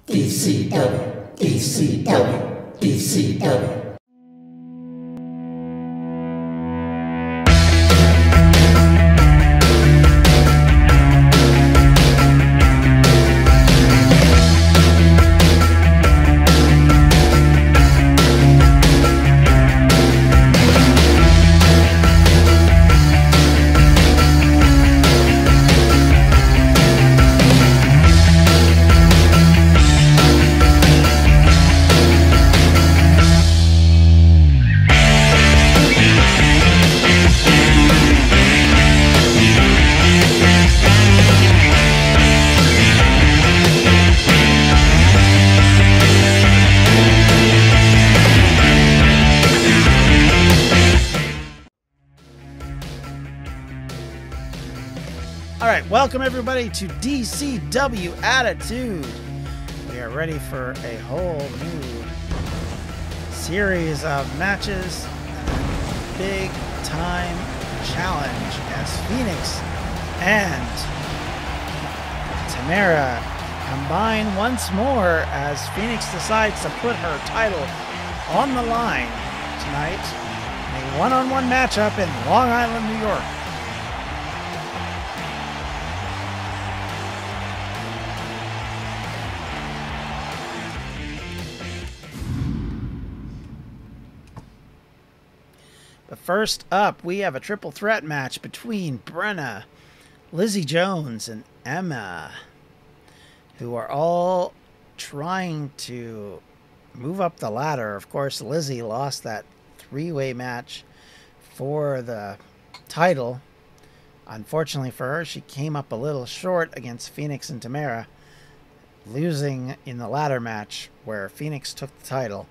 DCW, DCW, DCW. Alright, welcome everybody to DCW Attitude. We are ready for a whole new series of matches. Big time challenge as Phoenix and Tamara combine once more as Phoenix decides to put her title on the line tonight in a one-on-one matchup in Long Island, New York. But first up, we have a triple threat match between Brenna, Lizzie Jones, and Emma, who are all trying to move up the ladder. Of course, Lizzie lost that three-way match for the title. Unfortunately for her, she came up a little short against Phoenix and Tamara, losing in the ladder match where Phoenix took the title.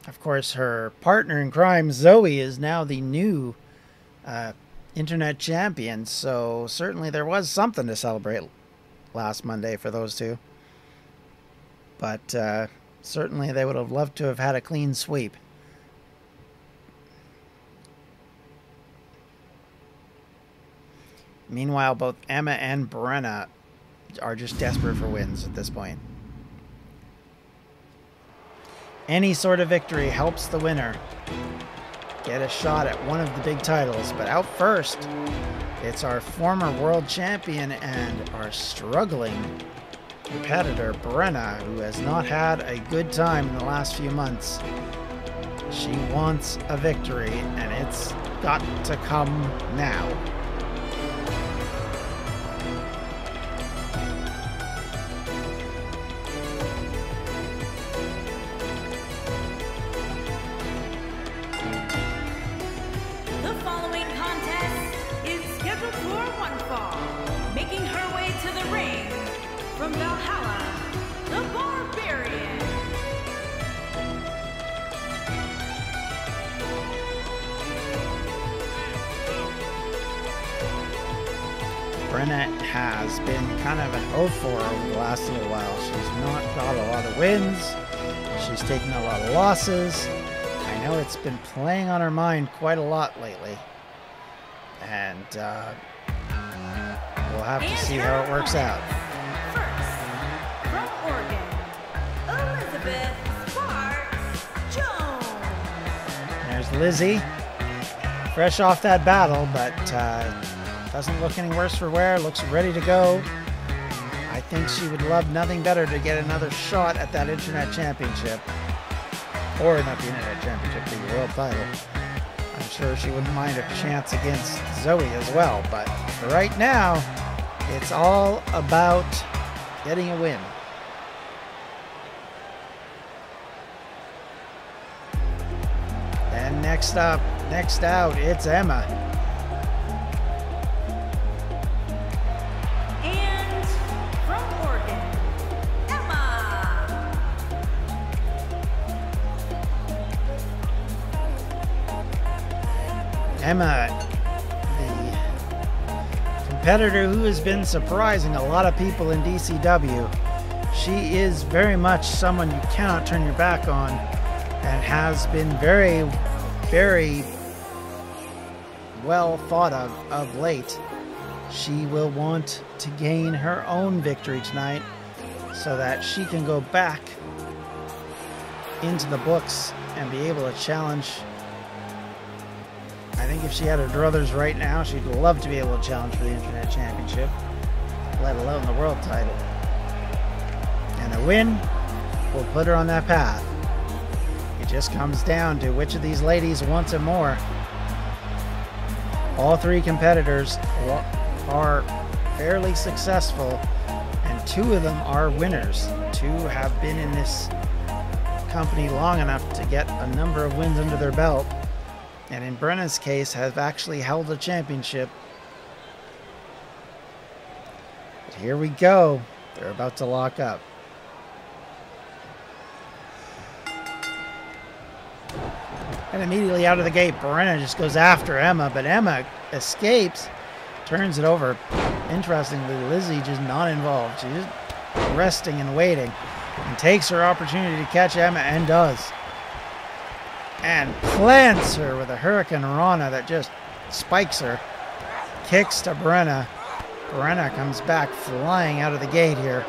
Of course, her partner in crime, Zoe, is now the new internet champion, so certainly there was something to celebrate last Monday for those two. But certainly they would have loved to have had a clean sweep. Meanwhile, both Emma and Brenna are just desperate for wins at this point. Any sort of victory helps the winner get a shot at one of the big titles. But out first, it's our former world champion and our struggling competitor, Brenna, who has not had a good time in the last few months. She wants a victory, and it's got to come now. From Valhalla, the Barbarian. Brenna has been kind of an 0-4 over the last little while. She's not got a lot of wins. She's taken a lot of losses. I know it's been playing on her mind quite a lot lately. And we'll have to see how it works out. There's Lizzie, fresh off that battle, but doesn't look any worse for wear, looks ready to go. I think she would love nothing better to get another shot at that Internet Championship. Or not the Internet Championship, the world title. I'm sure she wouldn't mind a chance against Zoe as well, but for right now, it's all about getting a win. And next out, it's Emma. And from Oregon, Emma. Emma, the competitor who has been surprising a lot of people in DCW. She is very much someone you cannot turn your back on, and has been very, very well thought of late. She will want to gain her own victory tonight so that she can go back into the books and be able to challenge. I think if she had her druthers right now, she'd love to be able to challenge for the Internet Championship, let alone the World title. And a win will put her on that path. It just comes down to which of these ladies wants it more. All three competitors are fairly successful, and two of them are winners. Two have been in this company long enough to get a number of wins under their belt, and in Brenna's case have actually held a championship. But here we go. They're about to lock up. And immediately out of the gate, Brenna just goes after Emma, but Emma escapes, turns it over. Interestingly, Lizzie just not involved. She's just resting and waiting, and takes her opportunity to catch Emma, and does. And plants her with a Hurricane Rana that just spikes her. Kicks to Brenna. Brenna comes back flying out of the gate here.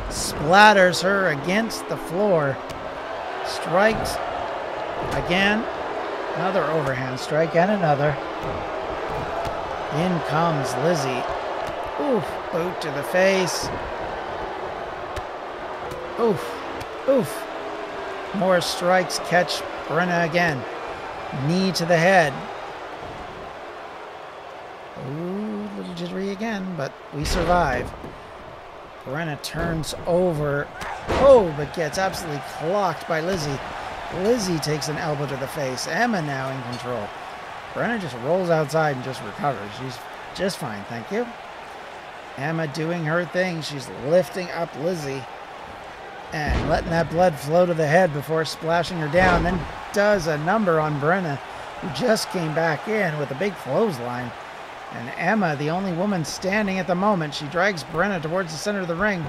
Splatters her against the floor. Strikes again. Another overhand strike and another. In comes Lizzie. Oof. Boot to the face. Oof. Oof. More strikes catch Brenna again. Knee to the head. Ooh, a little jittery again, but we survive. Brenna turns over. Oh, but gets absolutely clocked by Lizzie. Lizzie takes an elbow to the face. Emma now in control. Brenna just rolls outside and just recovers. She's just fine, thank you. Emma doing her thing. She's lifting up Lizzie and letting that blood flow to the head before splashing her down. Then does a number on Brenna, who just came back in with a big clothesline. And Emma, the only woman standing at the moment, she drags Brenna towards the center of the ring.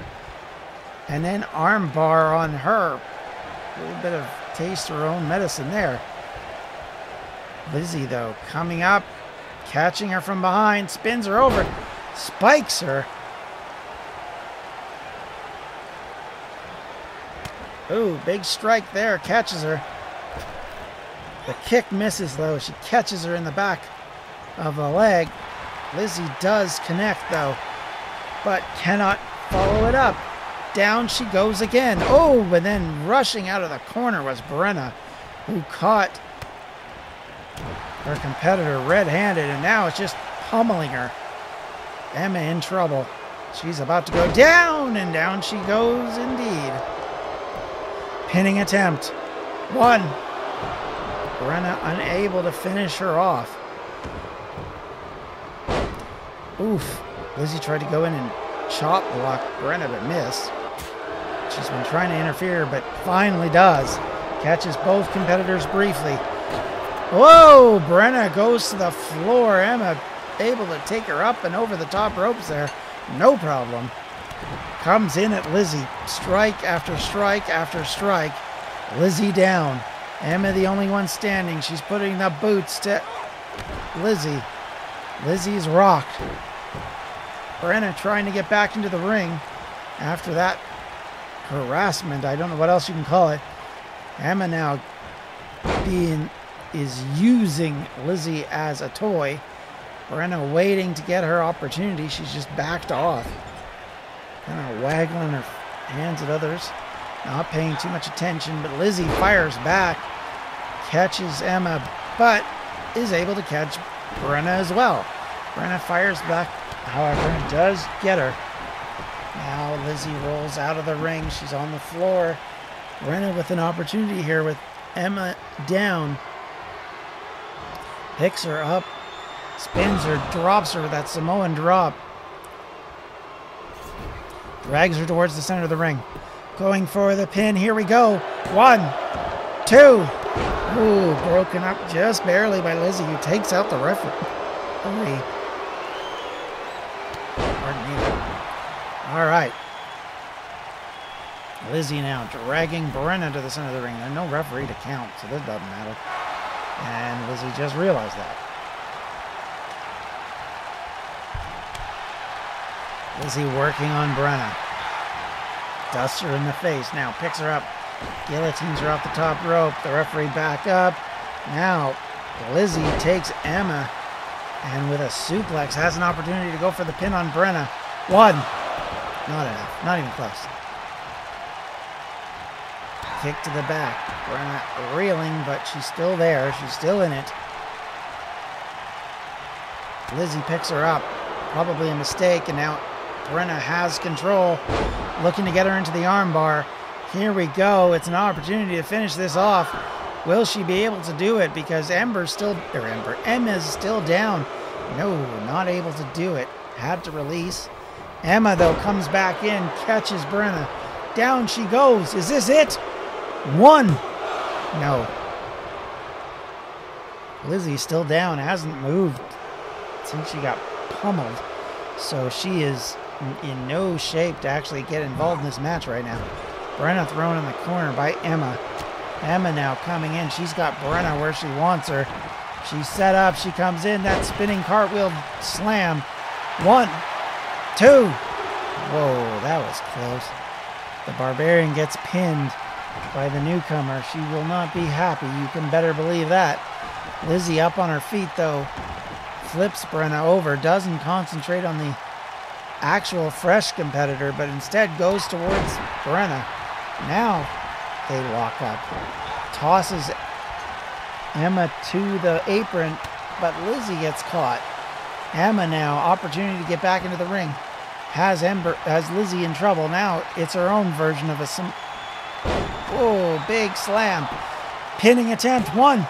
And then armbar on her. A little bit of taste her own medicine there. Lizzie, though, coming up, catching her from behind, spins her over, spikes her. Ooh, big strike there, catches her. The kick misses, though. She catches her in the back of the leg. Lizzie does connect, though, but cannot follow it up. Down she goes again. Oh, but then rushing out of the corner was Brenna, who caught her competitor red-handed, and now it's just pummeling her. Emma in trouble. She's about to go down, and down she goes indeed. Pinning attempt. One. Brenna unable to finish her off. Oof. Lizzie tried to go in and chop block Brenna, but missed. She's been trying to interfere, but finally does. Catches both competitors briefly. Whoa! Brenna goes to the floor. Emma able to take her up and over the top ropes there. No problem. Comes in at Lizzie. Strike after strike after strike. Lizzie down. Emma the only one standing. She's putting the boots to Lizzie. Lizzie's rocked. Brenna trying to get back into the ring after that harassment. I don't know what else you can call it. Emma now is using Lizzie as a toy. Brenna waiting to get her opportunity. She's just backed off. Kind of waggling her hands at others. Not paying too much attention, but Lizzie fires back. Catches Emma, but is able to catch Brenna as well. Brenna fires back, however, and does get her. Now Lizzie rolls out of the ring. She's on the floor. Brenna with an opportunity here with Emma down. Picks her up, spins her, drops her with that Samoan drop. Drags her towards the center of the ring. Going for the pin. Here we go. 1, 2. Ooh, broken up just barely by Lizzie, who takes out the referee. Pardon me. All right. Lizzie now dragging Brenna to the center of the ring. There's no referee to count, so this doesn't matter. And Lizzie just realized that. Lizzie working on Brenna. Dusts her in the face. Now picks her up. Guillotines her off the top rope. The referee back up. Now Lizzie takes Emma and with a suplex has an opportunity to go for the pin on Brenna. One. Not enough. Not even close. Kick to the back. Brenna reeling, but she's still there. She's still in it. Lizzie picks her up. Probably a mistake, and now Brenna has control. Looking to get her into the armbar. Here we go. It's an opportunity to finish this off. Will she be able to do it? Because Emma's still down. No, not able to do it. Had to release. Emma, though, comes back in, catches Brenna. Down she goes. Is this it? One. No. Lizzie's still down. Hasn't moved since she got pummeled. So she is in no shape to actually get involved in this match right now. Brenna thrown in the corner by Emma. Emma now coming in. She's got Brenna where she wants her. She's set up. She comes in. That spinning cartwheel slam. 1, 2. Whoa, that was close. The Barbarian gets pinned by the newcomer. She will not be happy. You can better believe that. Lizzie up on her feet, though. Flips Brenna over. Doesn't concentrate on the actual fresh competitor, but instead goes towards Brenna. Now they lock up. Tosses Emma to the apron, but Lizzie gets caught. Emma now, opportunity to get back into the ring. Has Lizzie in trouble. Now it's her own version of a big slam. Pinning attempt. 1,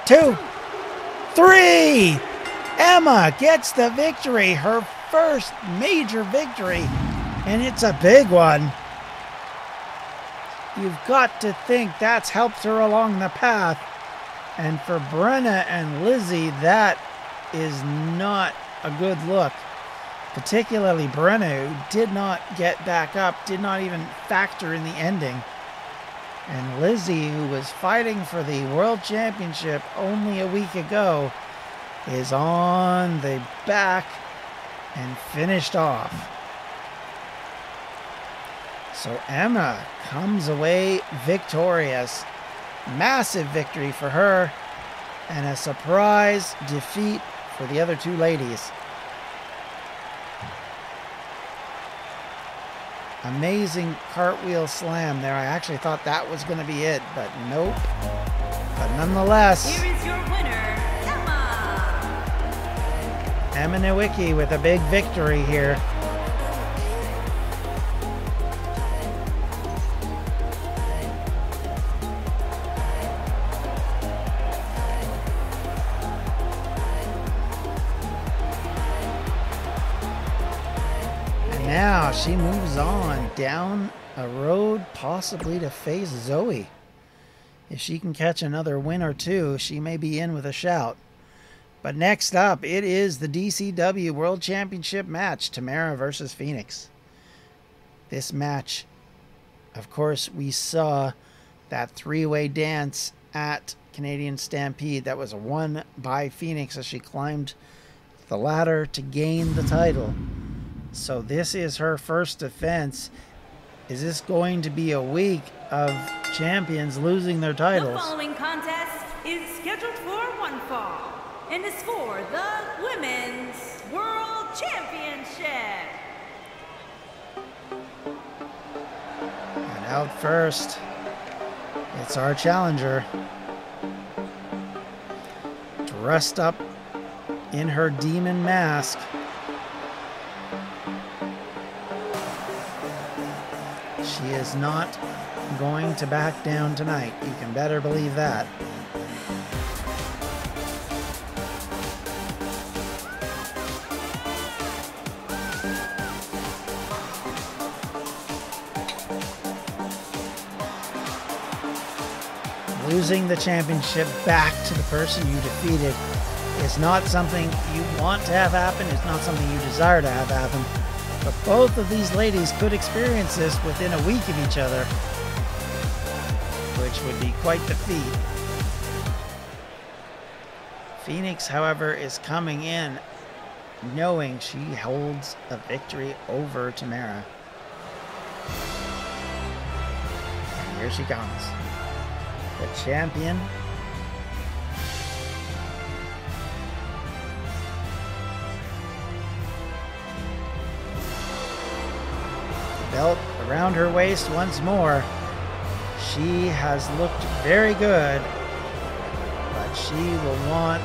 2, 3. Emma gets the victory. Her first major victory. And it's a big one. You've got to think that's helped her along the path. And for Brenna and Lizzie, that is not a good look. Particularly Brenna, who did not get back up, did not even factor in the ending. And Lizzie, who was fighting for the World Championship only a week ago, is on the back and finished off. So Emma comes away victorious. Massive victory for her and a surprise defeat for the other two ladies. Amazing cartwheel slam there. I actually thought that was going to be it, but nope. But nonetheless, Here is your winner, Emma Nowicki with a big victory here. Now she moves on down a road possibly to face Zoe. If she can catch another win or two, she may be in with a shout. But next up, it is the DCW World Championship match, Tamara versus Phoenix. This match, of course, we saw that three-way dance at Canadian Stampede that was won by Phoenix as she climbed the ladder to gain the title. So this is her first defense. Is this going to be a week of champions losing their titles? The following contest is scheduled for one fall and is for the Women's World Championship. And out first, it's our challenger. Dressed up in her demon mask. She is not going to back down tonight. You can better believe that. Losing the championship back to the person you defeated is not something you want to have happen. It's not something you desire to have happen. But both of these ladies could experience this within a week of each other, which would be quite the feat. Phoenix, however, is coming in knowing she holds a victory over Tamara. And here she comes. The champion. Belt around her waist once more. She has looked very good, but she will want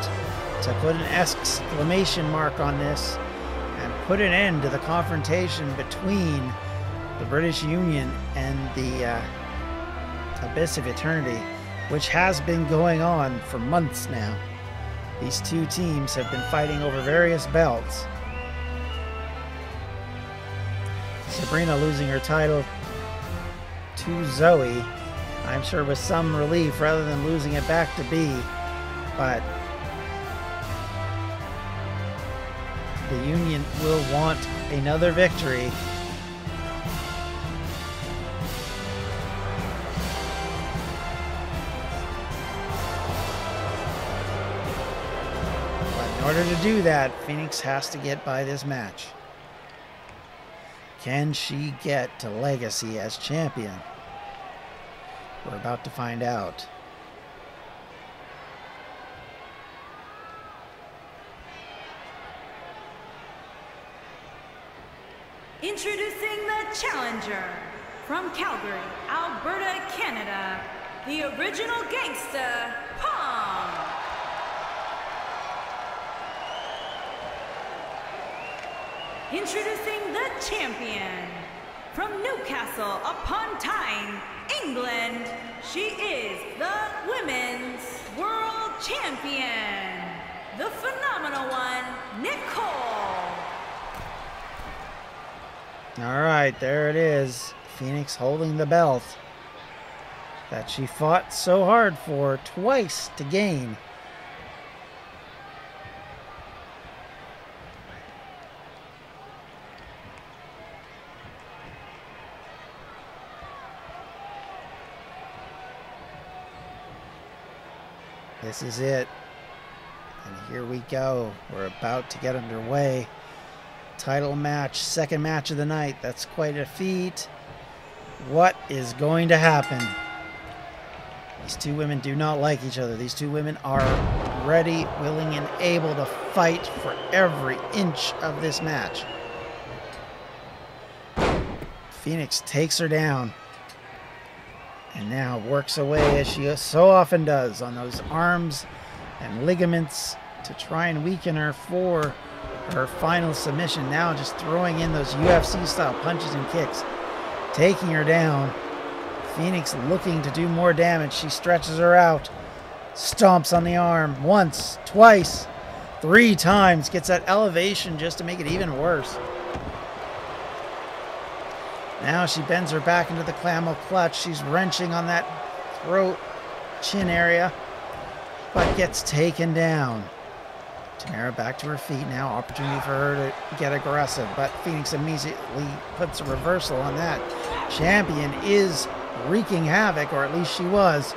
to put an exclamation mark on this and put an end to the confrontation between the British Union and the Abyss of Eternity, which has been going on for months now. These two teams have been fighting over various belts. Sabrina losing her title to Zoe, I'm sure with some relief rather than losing it back to B, but the Union will want another victory. But in order to do that, Phoenix has to get by this match. Can she get to Legacy as champion? We're about to find out. Introducing the challenger from Calgary, Alberta, Canada, the original gangster, Pong. Introducing the champion from Newcastle upon Tyne, England, she is the Women's World Champion, the phenomenal one, Nicole. All right, there it is. Phoenix holding the belt that she fought so hard for twice to gain. This is it. And here we go. We're about to get underway. Title match, second match of the night. That's quite a feat. What is going to happen? These two women do not like each other. These two women are ready, willing, and able to fight for every inch of this match. Phoenix takes her down. And now works away, as she so often does, on those arms and ligaments to try and weaken her for her final submission. Now just throwing in those UFC-style punches and kicks, taking her down. Phoenix looking to do more damage. She stretches her out, stomps on the arm once, twice, 3 times, gets that elevation just to make it even worse. Now she bends her back into the clamel clutch. She's wrenching on that throat, chin area, but gets taken down. Tamara back to her feet now. Opportunity for her to get aggressive, but Phoenix immediately puts a reversal on that. Champion is wreaking havoc, or at least she was.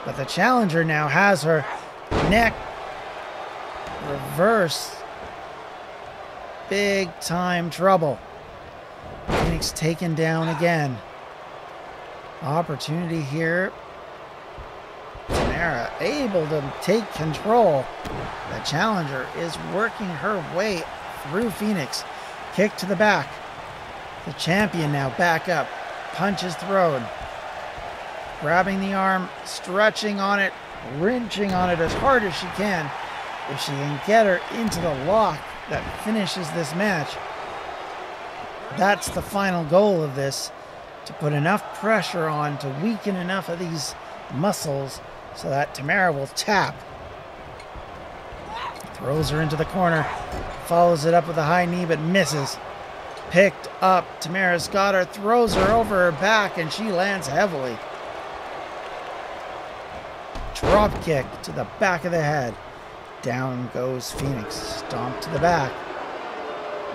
But the challenger now has her neck reverse. Big time trouble. Phoenix taken down again. Opportunity here. Tamara able to take control. The challenger is working her way through Phoenix. Kick to the back. The champion now back up. Punch is thrown. Grabbing the arm, stretching on it, wrenching on it as hard as she can. If she can get her into the lock that finishes this match, that's the final goal of this, to put enough pressure on to weaken enough of these muscles so that Tamara will tap. Throws her into the corner, follows it up with a high knee but misses. Picked up, Tamara's got her, throws her over her back, and she lands heavily. Drop kick to the back of the head. Down goes Phoenix, stomp to the back.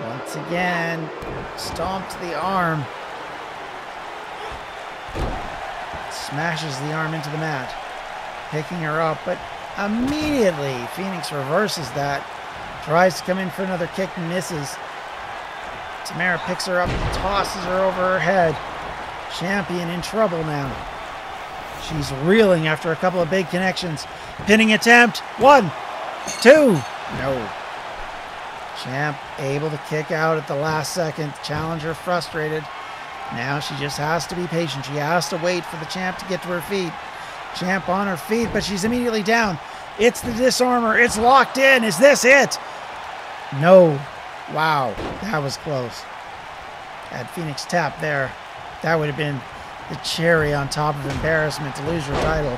Once again, stomp to the arm. Smashes the arm into the mat. Picking her up, but immediately Phoenix reverses that. Tries to come in for another kick, misses. Tamara picks her up, tosses her over her head. Champion in trouble now. She's reeling after a couple of big connections. Pinning attempt. 1, 2. No. Champ able to kick out at the last second. Challenger frustrated. Now she just has to be patient. She has to wait for the champ to get to her feet. Champ on her feet, but she's immediately down. It's the disarmer. It's locked in. Is this it? No. Wow. That was close. Had Phoenix tap there. That would have been the cherry on top of embarrassment to lose your title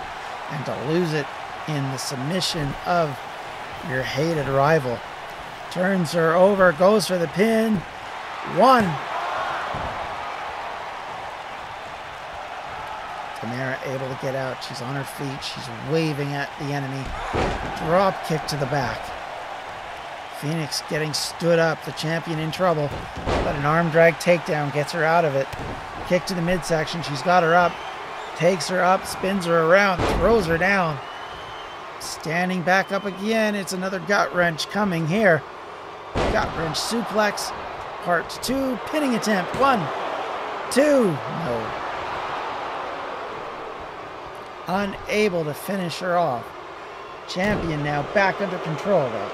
and to lose it in the submission of your hated rival. Turns her over, goes for the pin. 1. Tamara able to get out. She's on her feet. She's waving at the enemy. Drop kick to the back. Phoenix getting stood up. The champion in trouble. But an arm drag takedown gets her out of it. Kick to the midsection. She's got her up. Takes her up. Spins her around. Throws her down. Standing back up again. It's another gut wrench coming here. Gut wrench suplex. Part 2. Pinning attempt. 1, 2. No. Unable to finish her off. Champion now back under control though.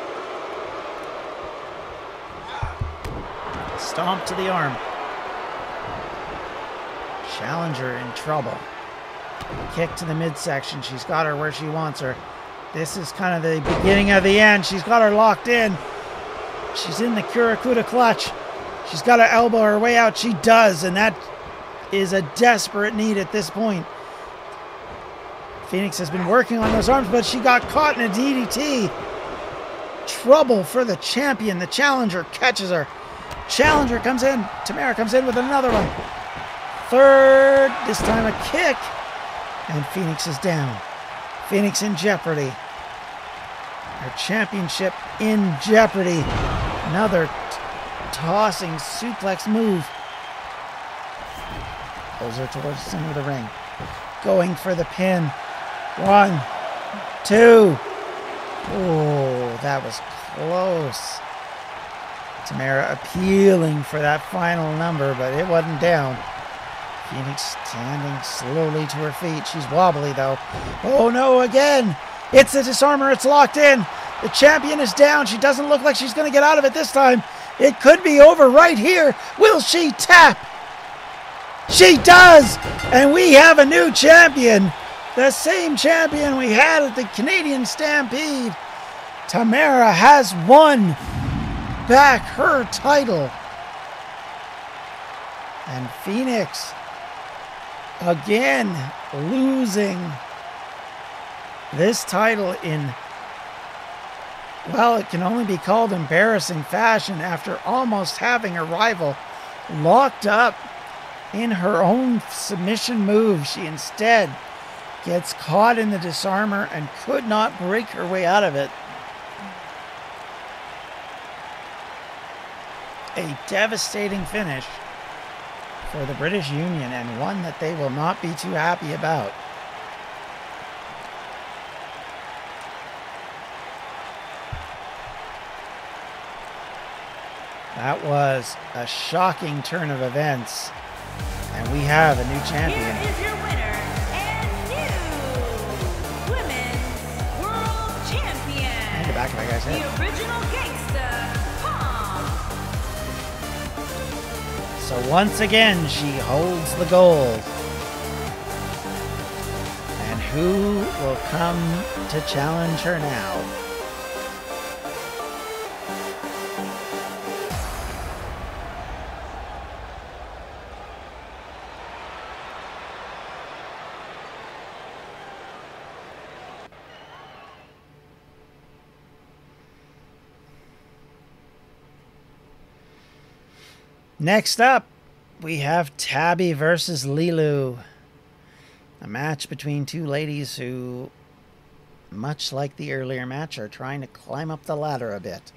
Stomp to the arm. Challenger in trouble. Kick to the midsection. She's got her where she wants her. This is kind of the beginning of the end. She's got her locked in. She's in the Kurakuda clutch. She's got to elbow her way out. She does, and that is a desperate need at this point. Phoenix has been working on those arms, but she got caught in a DDT. Trouble for the champion. The challenger catches her. Challenger comes in. Tamara comes in with another one. Third. This time a kick. And Phoenix is down. Phoenix in jeopardy. Her championship in jeopardy. Another tossing suplex move. Pulls her towards the center of the ring. Going for the pin. 1, 2. Oh, that was close. Tamara appealing for that final number, but it wasn't down. Phoenix standing slowly to her feet. She's wobbly, though. Oh, no, again. It's the disarmer. It's locked in. The champion is down. She doesn't look like she's going to get out of it this time. It could be over right here. Will she tap? She does! And we have a new champion. The same champion we had at the Canadian Stampede. Tamara has won back her title. And Phoenix, again, losing this title in, well, it can only be called embarrassing fashion after almost having a rival locked up in her own submission move. She instead gets caught in the disarmer and could not break her way out of it. A devastating finish for the British Union, and one that they will not be too happy about. That was a shocking turn of events, and we have a new champion. Here is your winner and new Women's World Champion. And the back of my guy's head. The original gangsta, Tom. So once again, she holds the gold. And who will come to challenge her now? Next up, we have Tabby versus Lilu. A match between two ladies who, much like the earlier match, are trying to climb up the ladder a bit.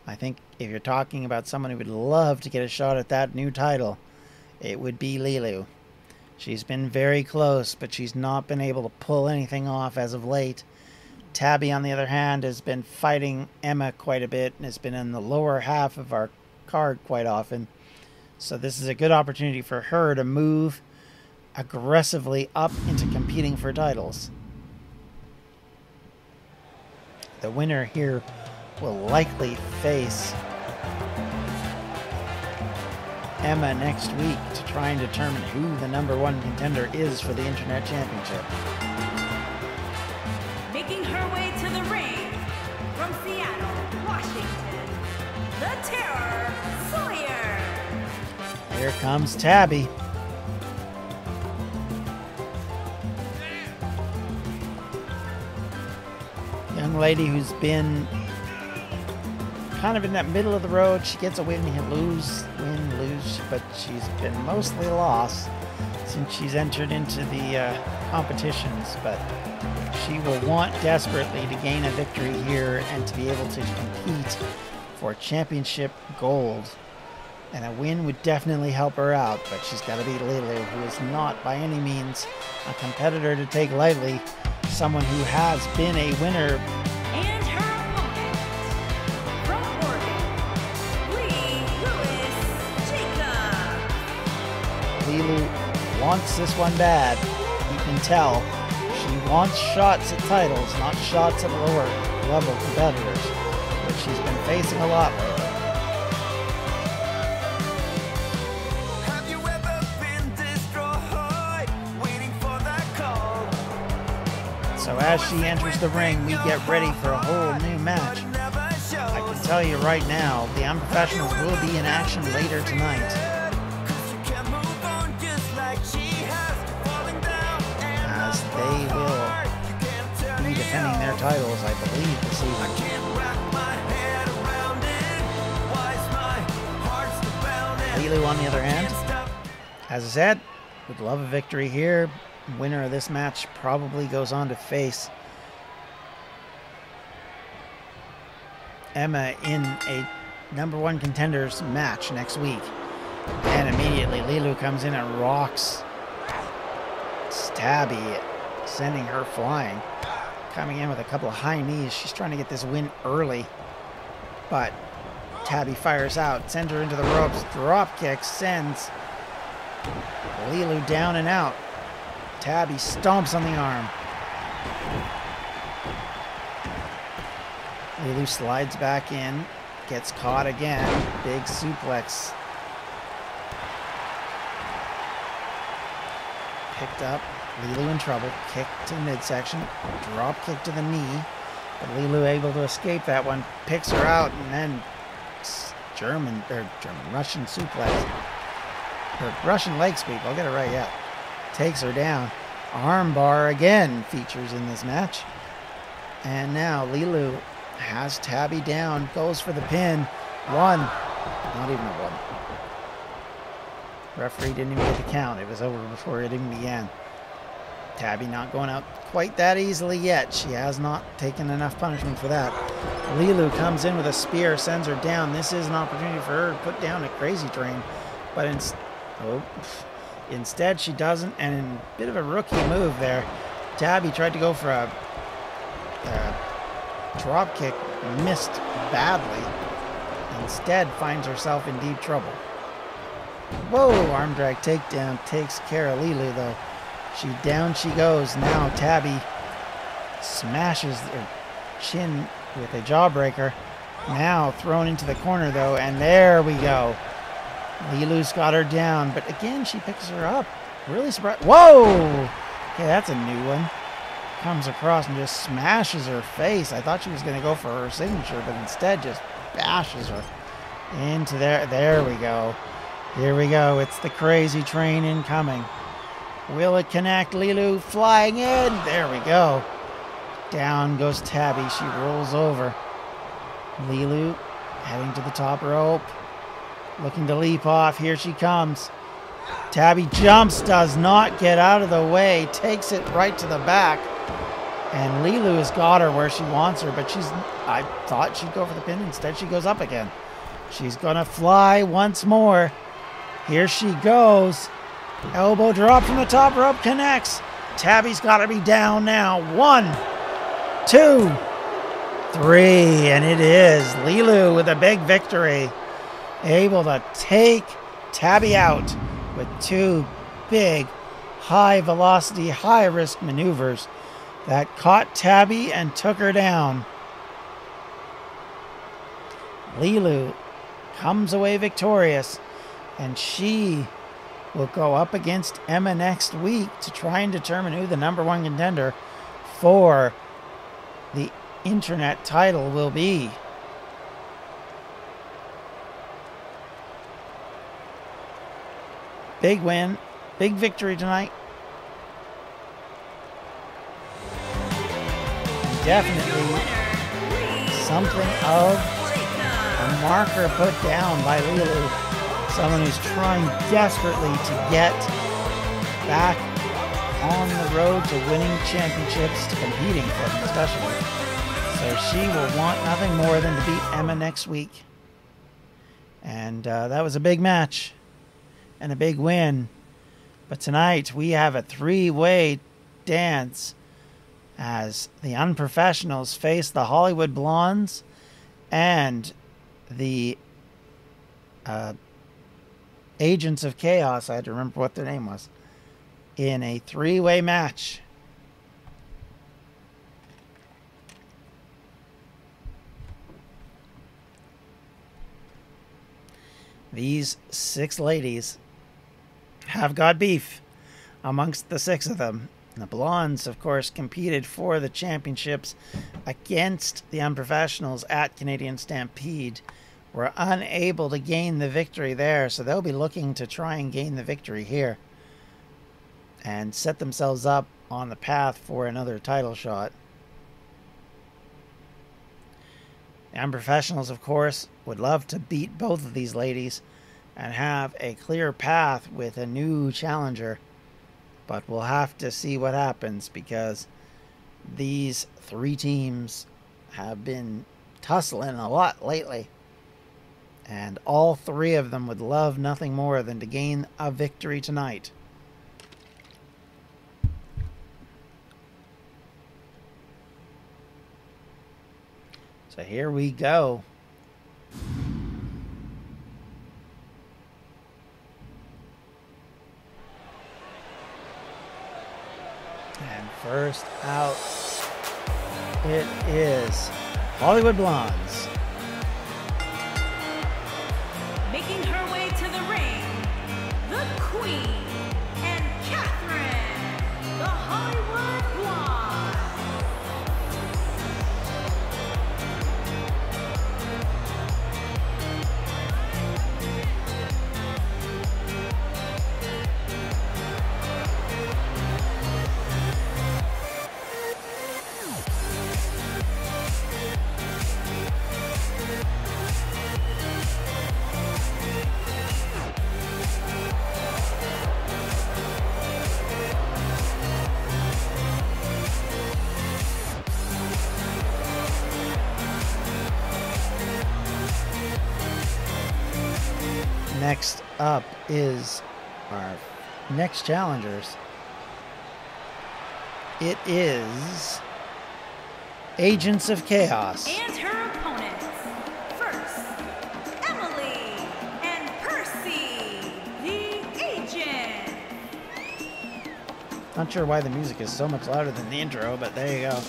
I think if you're talking about someone who would love to get a shot at that new title, it would be Lilu. She's been very close, but she's not been able to pull anything off as of late. Tabby, on the other hand, has been fighting Emma quite a bit and has been in the lower half of our card quite often. So this is a good opportunity for her to move aggressively up into competing for titles. The winner here will likely face Emma next week to try and determine who the #1 contender is for the Internet Championship. Making her way to the ring from Seattle, Washington, the Terror Sawyer. Here comes Tabby. Young lady who's been kind of in that middle of the road. She gets a win, lose, but she's been mostly lost since she's entered into the competitions. But she will want desperately to gain a victory here and to be able to compete for championship gold. And a win would definitely help her out, but she's got to beat Lulu, who is not by any means a competitor to take lightly. Someone who has been a winner. And her opponent, from Oregon, Lulu wants this one bad. You can tell. She wants shots at titles, not shots at lower level competitors, which she's been facing a lot lately. So as she enters the ring, we get ready for a whole new match. I can tell you right now, the unprofessionals will be in action later tonight, as they will be defending their titles, I believe, this evening. Lulu, on the other hand, as I said, would love a victory here. Winner of this match probably goes on to face Emma in a #1 contenders match next week. And immediately Lulu comes in and rocks Tabby, sending her flying. Coming in with a couple of high knees. She's trying to get this win early, but Tabby fires out, sends her into the ropes, drop kick, sends Lulu down and out. Tabby stomps on the arm. Lulu slides back in, gets caught again. Big suplex. Picked up. Lulu in trouble. Kick to the midsection. Drop kick to the knee. But Lulu able to escape that one. Picks her out and then Russian suplex. Or Russian leg sweep. I'll get it right, yeah. Takes her down. Armbar again features in this match. And now Lulu has Tabby down. Goes for the pin. One. Not even a one. Referee didn't even get the count. It was over before it even began. Tabby not going out quite that easily yet. She has not taken enough punishment for that. Lulu comes in with a spear, sends her down. This is an opportunity for her to put down a Crazy Train. But instead she doesn't, and in a bit of a rookie move there, Tabby tried to go for a drop kick, missed badly. Instead finds herself in deep trouble. Whoa, arm drag takedown takes care of Lulu though. Down she goes. Now Tabby smashes her chin with a jawbreaker. Now thrown into the corner though, and there we go. Lulu's got her down, but again she picks her up. Really surprised. Whoa! Okay, that's a new one. Comes across and just smashes her face. I thought she was going to go for her signature, but instead just bashes her into there. There we go. Here we go. It's the Crazy Train incoming. Will it connect? Lulu flying in. There we go. Down goes Tabby. She rolls over. Lulu heading to the top rope. Looking to leap off. Here she comes. Tabby jumps, does not get out of the way, takes it right to the back. And Lulu has got her where she wants her, but I thought she'd go for the pin. Instead, she goes up again. She's going to fly once more. Here she goes. Elbow drop from the top rope, connects. Tabby's got to be down now. 1, 2, 3, and it is Lilu with a big victory. Able to take Tabby out with 2 big, high-velocity, high-risk maneuvers that caught Tabby and took her down. Lilu comes away victorious, and she will go up against Emma next week to try and determine who the #1 contender for the internet title will be. Big win, big victory tonight. Definitely something of a marker put down by Lilu. Someone who's trying desperately to get back on the road to winning championships, to competing for them especially. So she will want nothing more than to beat Emma next week. And that was a big match and a big win. But tonight we have a 3-way dance as the Unprofessionals face the Hollywood Blondes and the Agents of Chaos, I had to remember what their name was, in a 3-way match. These 6 ladies have got beef amongst the 6 of them. The Blondes, of course, competed for the championships against the Unprofessionals at Canadian Stampede. Were unable to gain the victory there, so they'll be looking to try and gain the victory here and set themselves up on the path for another title shot. The Unprofessionals, of course, would love to beat both of these ladies and have a clear path with a new challenger. But we'll have to see what happens, because these 3 teams have been tussling a lot lately. And all 3 of them would love nothing more than to gain a victory tonight. So here we go. And first out, it is Hollywood Blondes. Making her way to the ring, the Queen and Catherine, the Hollywood Blondes. Next up is our next challengers. It is Agents of Chaos. And her opponents. First, Emily and Percy, the Agent. Not sure why the music is so much louder than the intro, but there you go.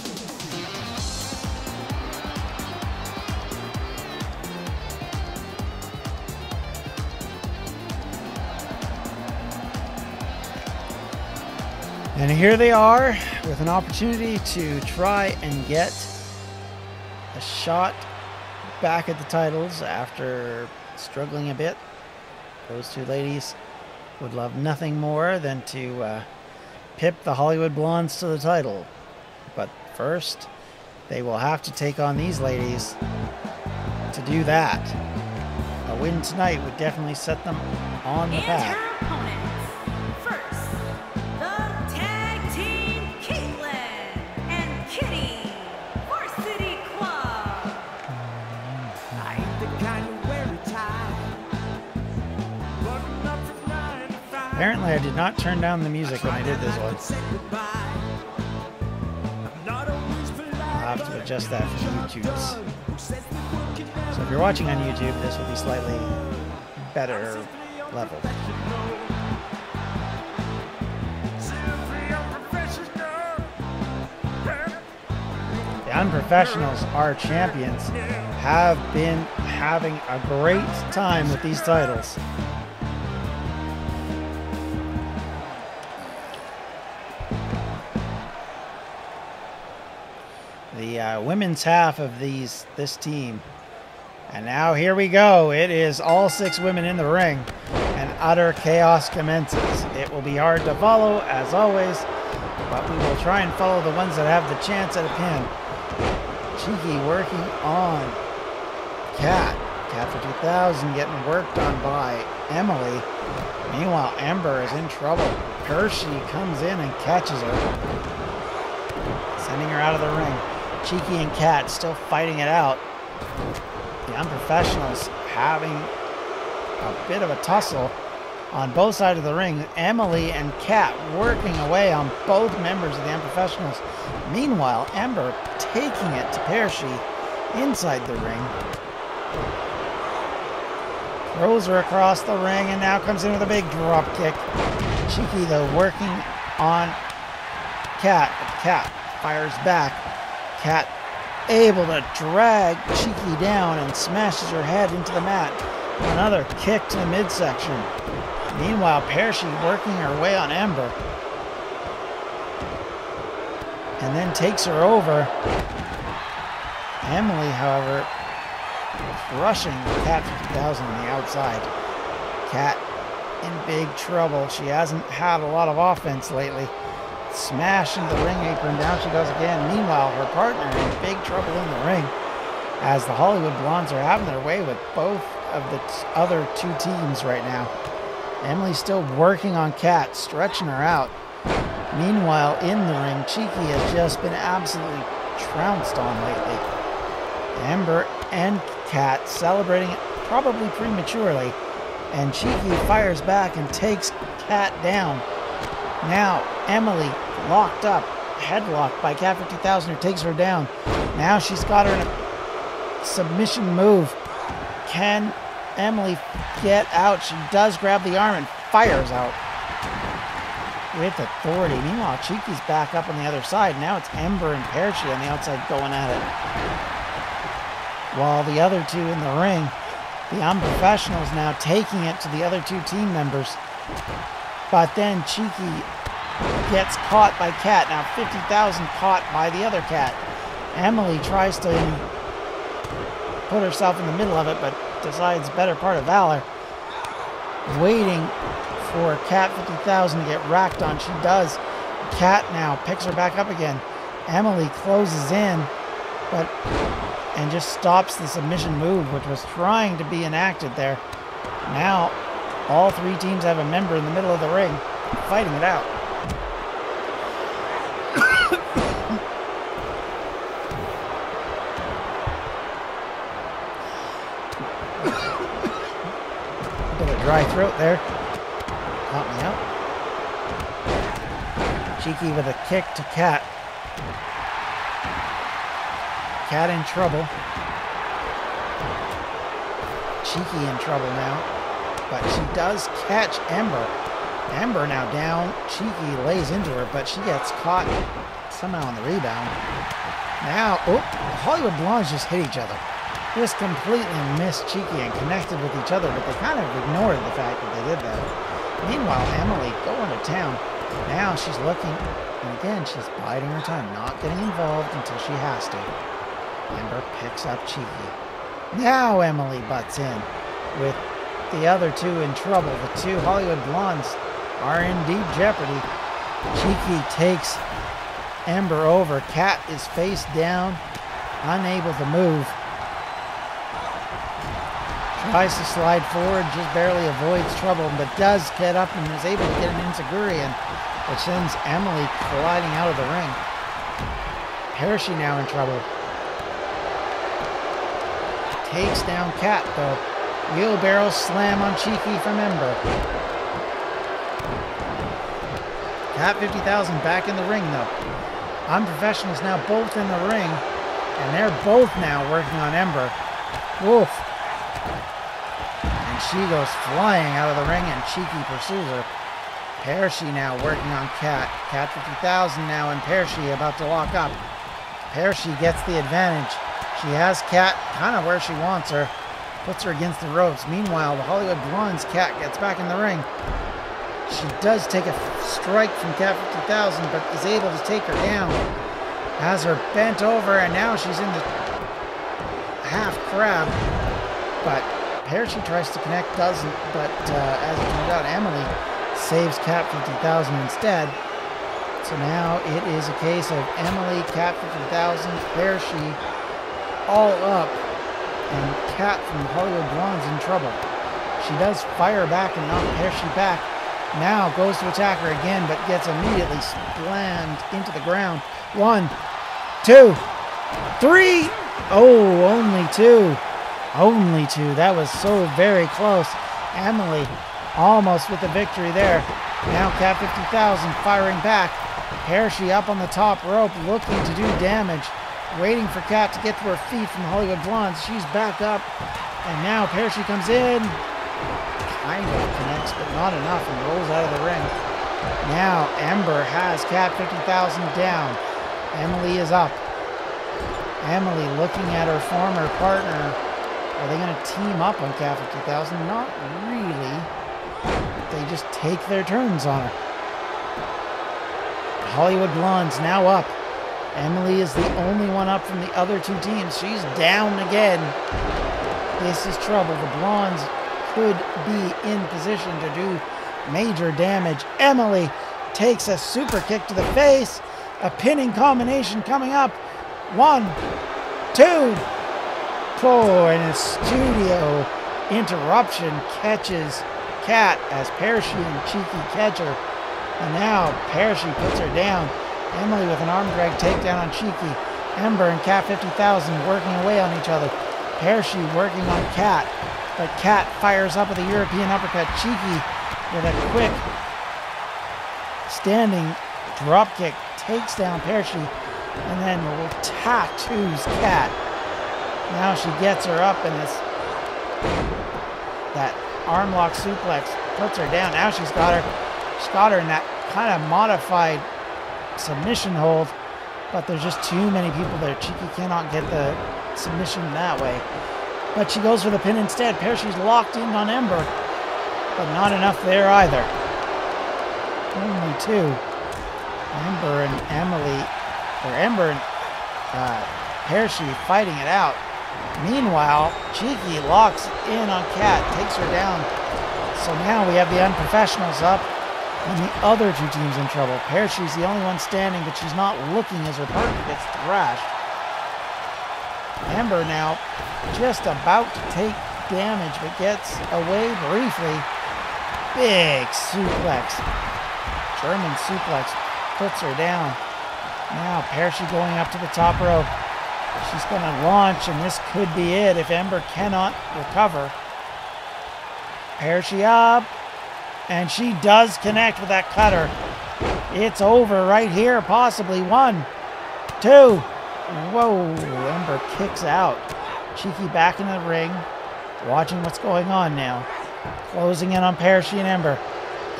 And here they are with an opportunity to try and get a shot back at the titles after struggling a bit. Those 2 ladies would love nothing more than to pip the Hollywood Blondes to the title. But first, they will have to take on these ladies to do that. A win tonight would definitely set them on the path. Her opponents. First, the Tag Team Caitlin and Kitty, Varsity Club. I ain't the kind of wear a tie. Button up from 9 to 5. Apparently I did not turn down the music when I did this one. Say goodbye. I'm not always polite. I'll have to adjust that for YouTube's. So if you're watching on YouTube, this will be slightly better level. The Unprofessionals, our champions, have been having a great time with these titles. The women's half of this team. And now here we go. It is all 6 women in the ring, and utter chaos commences. It will be hard to follow, as always, but we will try and follow the ones that have the chance at a pin. Cheeky working on Cat. Cat for 2000 getting worked on by Emily. Meanwhile, Ember is in trouble. Hershey comes in and catches her, sending her out of the ring. Cheeky and Cat still fighting it out. The Unprofessionals having a bit of a tussle on both sides of the ring. Emily and Kat working away on both members of the Unprofessionals. Meanwhile, Ember taking it to Hershey inside the ring. Throws her across the ring and now comes in with a big drop kick. Cheeky, though, working on Kat. Kat fires back. Kat able to drag Cheeky down and smashes her head into the mat. Another kick to the midsection. Meanwhile, Hershey working her way on Ember. And then takes her over. Emily, however, rushing Cat 50,000 on the outside. Cat in big trouble. She hasn't had a lot of offense lately. Smash into the ring apron. Down she goes again. Meanwhile, her partner in big trouble in the ring, as the Hollywood Blondes are having their way with both of the other 2 teams right now. Emily's still working on Cat, stretching her out. Meanwhile, in the ring, Cheeky has just been absolutely trounced on lately. Ember and Cat celebrating it probably prematurely, and Cheeky fires back and takes Cat down. Now, Emily locked up, headlocked by Cat 50,000, who takes her down. Now she's got her in a submission move. Can Emily get out? She does grab the arm and fires out with authority. Meanwhile, Cheeky's back up on the other side. Now it's Ember and Hershey on the outside going at it. While the other 2 in the ring, the Unprofessionals now taking it to the other 2 team members. But then Cheeky gets caught by Cat. Now 50,000 caught by the other Cat. Emily tries to put herself in the middle of it, but decides better part of valor. Waiting for Cat 50,000 to get racked on. She does. Cat now picks her back up again. Emily closes in, and just stops the submission move, which was trying to be enacted there. Now, all 3 teams have a member in the middle of the ring, fighting it out. Bit of dry throat there. Caught me out. Cheeky with a kick to Cat. Cat in trouble. Cheeky in trouble now. But she does catch Ember. Ember now down. Cheeky lays into her, but she gets caught somehow on the rebound. Now, Hollywood Blondes just hit each other. Just completely missed Cheeky and connected with each other, but they kind of ignored the fact that they did that. Meanwhile, Emily going to town. Now she's looking, and again, she's biding her time, not getting involved until she has to. Ember picks up Cheeky. Now Emily butts in with the other 2 in trouble. The 2 Hollywood Blondes are in deep jeopardy. Cheeky takes Ember over. Cat is face down, unable to move. Tries to slide forward, just barely avoids trouble, but does get up and is able to get an enziguri, which sends Emily colliding out of the ring. Hershey now in trouble. Takes down Cat, though. Wheelbarrow slam on Cheeky from Ember. Cat 50,000 back in the ring, though. Unprofessionals now both in the ring. And they're both now working on Ember. Woof. And she goes flying out of the ring, and Cheeky pursues her. Pershi now working on Kat. Kat 50,000 now, and Pershi about to lock up. Pershi gets the advantage. She has Kat kind of where she wants her. Puts her against the ropes. Meanwhile, the Hollywood Blondes Kat gets back in the ring. She does take a strike from Kat 50,000, but is able to take her down. Has her bent over, and now she's in the half crab. But Pershi tries to connect, doesn't. But as it turns out, Emily saves Kat 50,000 instead. So now it is a case of Emily, Kat 50,000, Pershi all up, and Kat from the Hollywood Blondes in trouble. She does fire back and knock Pershi back. Now goes to attack her again, but gets immediately slammed into the ground. 1, 2, 3. Oh, only 2. Only 2. That was so very close. Emily almost with the victory there. Now Kat 50,000 firing back. Pershi up on the top rope looking to do damage. Waiting for Kat to get to her feet from the Hollywood Blondes. She's back up. And now Pershi comes in. Kind of connects, but not enough, and rolls out of the ring. Now Ember has Kat 50,000 down. Emily is up. Emily looking at her former partner. Are they going to team up on Kat 50,000? Not really. They just take their turns on her. Hollywood Blondes now up. Emily is the only one up from the other two teams. She's down again. This is trouble. The Blondes could be in position to do major damage. Emily takes a super kick to the face. A pinning combination coming up. 1, 2. Oh, and a studio interruption catches Kat as Pershi and Cheeky catch her. And now Pershi puts her down. Emily with an arm drag takedown on Cheeky. Ember and Kat 50,000 working away on each other. Pershi working on Kat. But Kat fires up with a European uppercut. Cheeky with a quick standing dropkick takes down Pershi. And then tattoos Kat. Now she gets her up, and that arm lock suplex puts her down. Now she's got her in that kind of modified submission hold, but there's just too many people there. Cheeky cannot get the submission that way, but she goes for the pin instead. Pershi's locked in on Ember, but not enough there either. Only 2. Ember and Emily, or Ember and Pershi fighting it out. Meanwhile, Cheeky locks in on Kat, takes her down. So now we have the unprofessionals up and the other two teams in trouble. Pershi's the only one standing, but she's not looking as her partner gets thrashed. Ember now just about to take damage, but gets away briefly. Big suplex. German suplex puts her down. Now Pershi going up to the top rope. She's going to launch, and this could be it if Ember cannot recover. Pershi up, and she does connect with that cutter. It's over right here, possibly. 1, 2. Whoa, Ember kicks out. Cheeky back in the ring, watching what's going on now. Closing in on Pershi and Ember.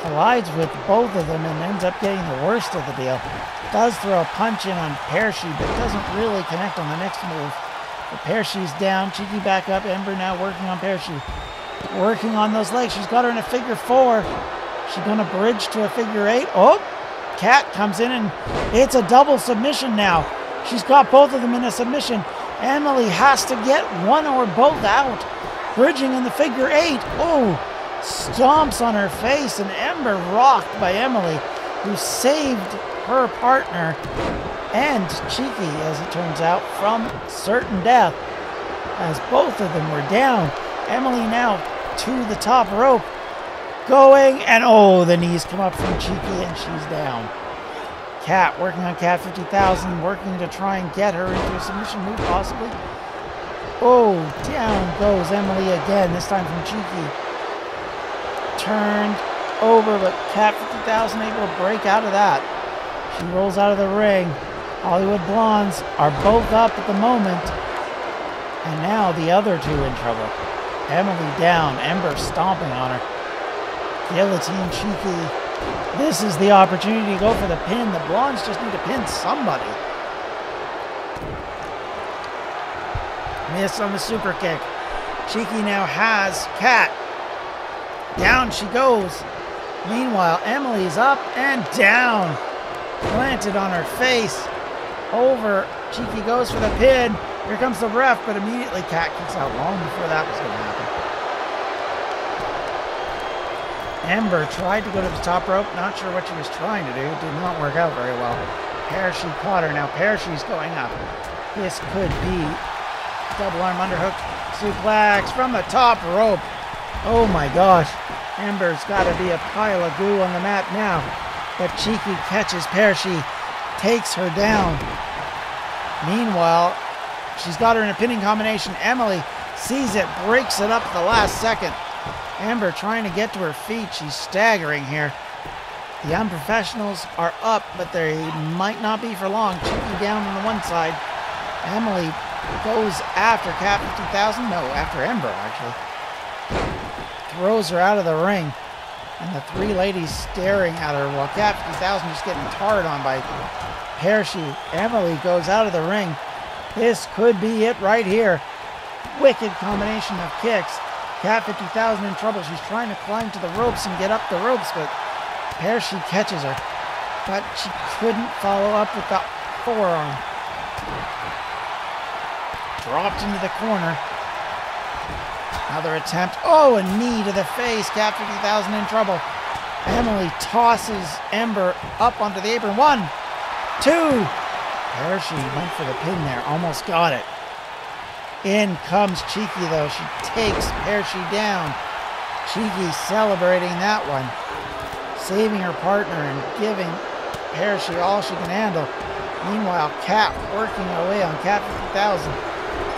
Collides with both of them and ends up getting the worst of the deal. Does throw a punch in on Pershi, but doesn't really connect on the next move. But Pershi's down. Cheeky back up. Ember now working on Pershi. Working on those legs. She's got her in a figure 4. She's going to bridge to a figure 8. Oh, Kat comes in, and it's a double submission now. She's got both of them in a submission. Emily has to get one or both out. Bridging in the figure 8. Oh, stomps on her face, and Ember rocked by Emily, who saved her partner and Cheeky, as it turns out, from certain death, as both of them were down. Emily now to the top rope, going, and oh, the knees come up from Cheeky, and she's down. Kat working on Kat 50,000, working to try and get her into a submission move, possibly. Oh, down goes Emily again, this time from Cheeky. Turned over, but Kat 50,000 able to break out of that. She rolls out of the ring. Hollywood Blondes are both up at the moment. And now the other two in trouble. Emily down, Ember stomping on her. Guillotine Cheeky. This is the opportunity to go for the pin. The Blondes just need to pin somebody. Miss on the super kick. Cheeky now has Kat. Down she goes. Meanwhile, Emily's up and down. Planted on her face. Over. Cheeky goes for the pin. Here comes the ref, but immediately Kat kicks out long before that was going to happen. Ember tried to go to the top rope. Not sure what she was trying to do. Did not work out very well. Parachute caught her. Now Parachute's going up. This could be double arm underhook suplex from the top rope. Oh my gosh. Ember's got to be a pile of goo on the mat now. But Cheeky catches Parachute, takes her down. Meanwhile, she's got her in a pinning combination. Emily sees it, breaks it up at the last second. Ember trying to get to her feet. She's staggering here. The unprofessionals are up, but they might not be for long. Cheeky down on the one side. Emily goes after Cat 50,000. No, after Ember, actually. Throws her out of the ring. And the three ladies staring at her while Cat 50,000 just getting tarred on by Parachute. Emily goes out of the ring. This could be it right here. Wicked combination of kicks. Cat 50,000 in trouble. She's trying to climb to the ropes and get up the ropes, but Parachute catches her. But she couldn't follow up with the forearm. Dropped into the corner. Another attempt. Oh, a knee to the face. Cat 50,000 in trouble. Emily tosses Ember up onto the apron. 1, 2. Parachute went for the pin there. Almost got it. In comes Cheeky, though. She takes Parachute down. Cheeky celebrating that one. Saving her partner and giving Parachute all she can handle. Meanwhile, Cat working away on Cat 50,000.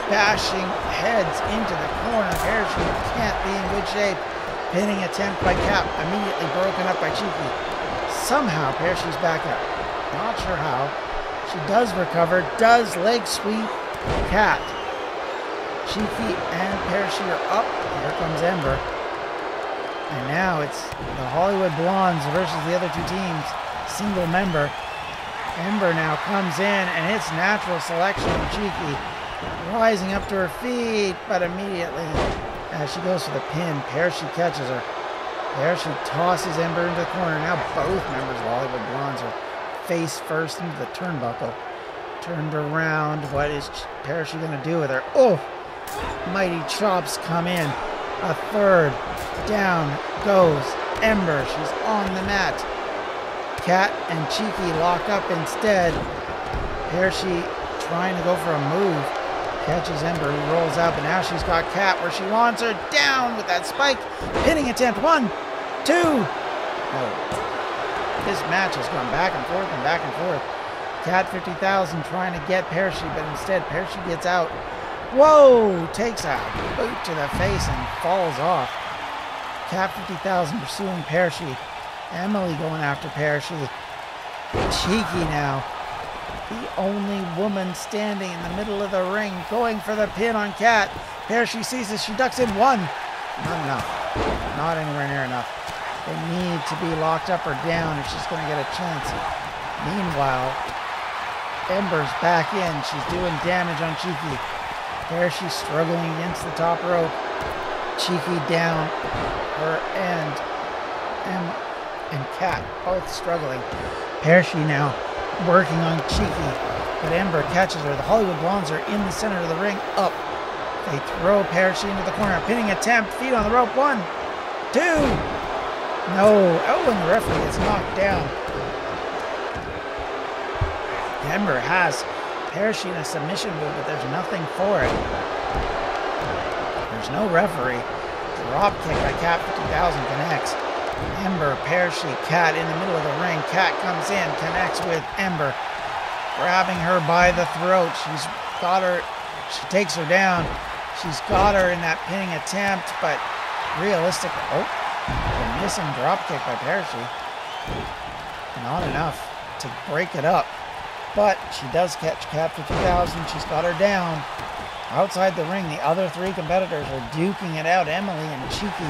Bashing heads into the corner. Parachute can't be in good shape. Pinning attempt by Cat. Immediately broken up by Cheeky. Somehow, Parachute's back up. Not sure how. She does recover. Does leg sweep Cat. Cheeky and Parachute are up. Here comes Ember. And now it's the Hollywood Blondes versus the other two teams. Single member. Ember now comes in, and it's natural selection of Cheeky. Rising up to her feet, but immediately as she goes for the pin, Parachute catches her. Parachute tosses Ember into the corner. Now both members of the Hollywood Blondes are face first into the turnbuckle. Turned around. What is Parachute going to do with her? Oh! Mighty chops come in. A third. Down goes Ember. She's on the mat. Cat and Cheeky lock up instead. Parachute trying to go for a move. Catches Ember, who rolls out, but now she's got Cat where she wants her. Down with that spike. Pinning attempt. 1, 2. Oh. This match has gone back and forth and back and forth. Cat 50,000 trying to get Parachute, but instead Parachute gets out. Whoa! Takes a boot to the face and falls off. Cat 50,000 pursuing Parachute. Emily going after Parachute. Cheeky now. The only woman standing in the middle of the ring, going for the pin on Cat. Parachute sees this. She ducks in. 1. Not enough. Not anywhere near enough. They need to be locked up or down if she's going to get a chance. Meanwhile, Ember's back in. She's doing damage on Cheeky. Parachute struggling against the top rope. Cheeky down. Her and Cat both struggling. Parachute now working on Cheeky, but Ember catches her. The Hollywood Blondes are in the center of the ring. Up. They throw Parachute into the corner. Pinning attempt. Feet on the rope. 1, 2. No. Oh, and the referee gets knocked down. Ember has Parachute in a submission move, but there's nothing for it. There's no referee. Drop kick by Cat 50,000 connects. Ember, Parachute, Cat in the middle of the ring. Cat comes in, connects with Ember, grabbing her by the throat. She's got her. She takes her down. She's got her in that pinning attempt, but realistically, the missing drop kick by Parachute. Not enough to break it up. but she does catch Cat 50,000. She's got her down. Outside the ring, the other three competitors are duking it out. Emily and Cheeky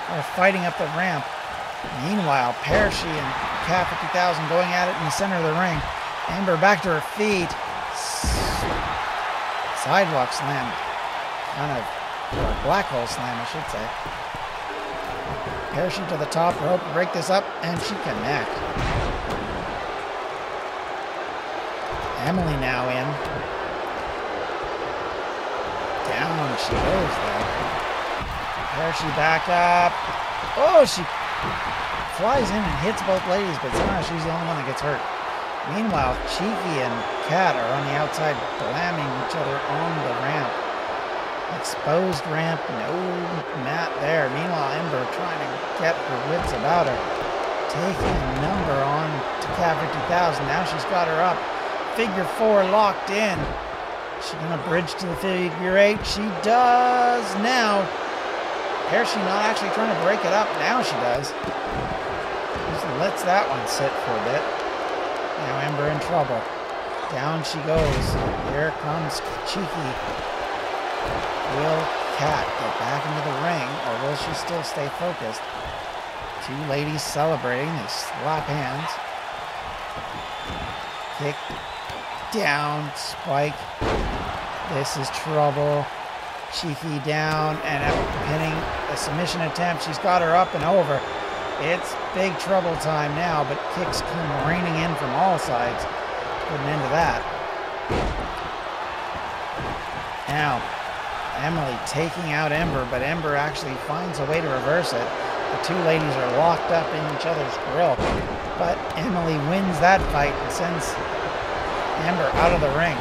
are fighting up the ramp. Meanwhile, Parachute and Cat 50,000 going at it in the center of the ring. Amber back to her feet. Sidewalk slam. Kind of, or black hole slam, I should say. Parachute to the top rope, break this up, and she connect. Emily now in. Down she goes though. Parachute back up. Oh, she flies in and hits both ladies, but somehow she's the only one that gets hurt. Meanwhile, Cheeky and Kat are on the outside slamming each other on the ramp. Exposed ramp, no mat there. Meanwhile, Ember trying to get her wits about her. Taking a number on to Cat 50,000. Now she's got her up. Figure 4 locked in. She's going to bridge to the figure 8. She does now. Parachute not actually trying to break it up. Now she does. Just lets that one sit for a bit. Now Ember in trouble. Down she goes. Here comes Cheeky. Will Kat get back into the ring, or will she still stay focused? Two ladies celebrating. They slap hands. Kick. Down. Spike. This is trouble. Cheeky down and pinning a submission attempt. She's got her up and over. It's big trouble time now, but kicks come raining in from all sides. Put an end to that. Now, Emily taking out Ember, but Ember actually finds a way to reverse it. The two ladies are locked up in each other's grill, but Emily wins that fight and sends Ember out of the ring.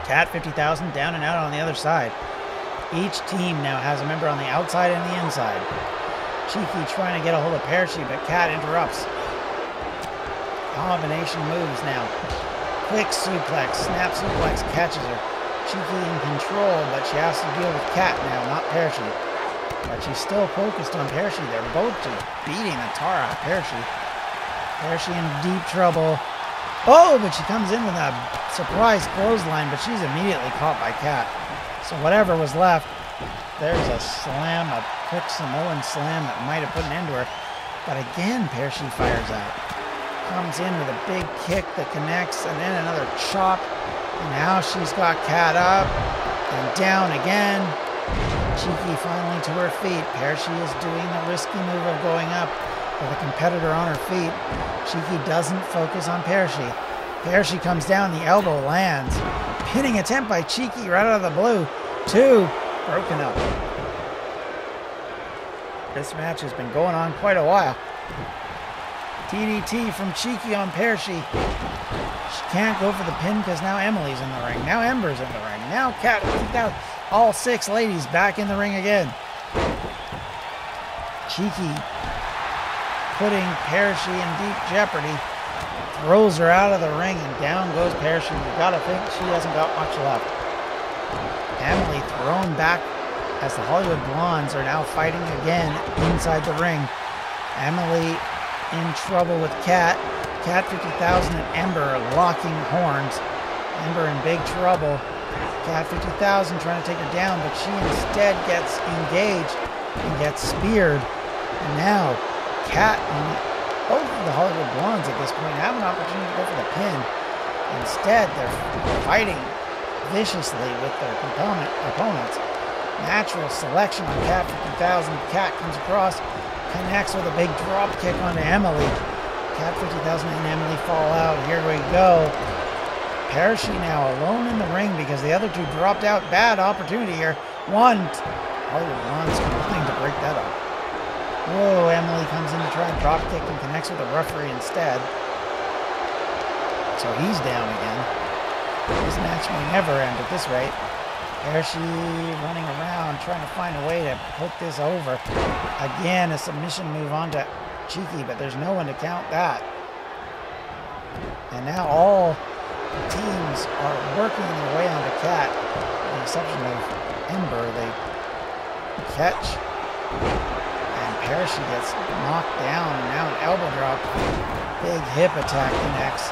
Cat 50,000 down and out on the other side. Each team now has a member on the outside and the inside. Cheeky trying to get a hold of Parachute, but Cat interrupts. Combination moves now. Quick suplex, snap suplex catches her. Cheeky in control, but she has to deal with Cat now, not Parachute. But she's still focused on Parachute. They're both just beating the tar out of Parachute. Parachute in deep trouble. Oh, but she comes in with a surprise clothesline, but she's immediately caught by Cat. So whatever was left, there's a slam, a quick Samoan slam that might have put an end to her. But again, Parachute fires out. Comes in with a big kick that connects, and then another chop. And now she's got Cat up and down again. Cheeky finally to her feet. Parachute is doing the risky move of going up with a competitor on her feet. Cheeky doesn't focus on Parachute. Parachute comes down, the elbow lands. Pinning attempt by Cheeky right out of the blue. 2 broken up. This match has been going on quite a while. DDT from Cheeky on Parachute. She can't go for the pin because now Emily's in the ring. Now Ember's in the ring. Now Cat, all 6 ladies back in the ring again. Cheeky putting Parachute in deep jeopardy. Throws her out of the ring and down goes Parachute. You gotta think she hasn't got much left. Emily thrown back as the Hollywood Blondes are now fighting again inside the ring. Emily in trouble with Cat. Cat 50,000 and Ember are locking horns. Ember in big trouble. Cat 50,000 trying to take her down, but she instead gets engaged and gets speared. And now Cat on both of the Hollywood Blondes at this point have an opportunity to go for the pin. Instead, they're fighting viciously with their opponents. Natural selection on Cat 50,000. Cat comes across, connects with a big drop kick onto Emily. Cat 50,000 and Emily fall out. Here we go. Parachute now alone in the ring because the other two dropped out. Bad opportunity here. Hollywood Blondes trying to break that up. Whoa, Emily comes in to try and drop kick and connects with the referee instead. So he's down again. This match may never end at this rate. Parachute running around trying to find a way to put this over. Again, a submission move onto Cheeky, but there's no one to count that. And now all teams are working their way onto Cat, with the exception of Ember. They catch and Parachute gets knocked down, and now an elbow drop. Big hip attack connects.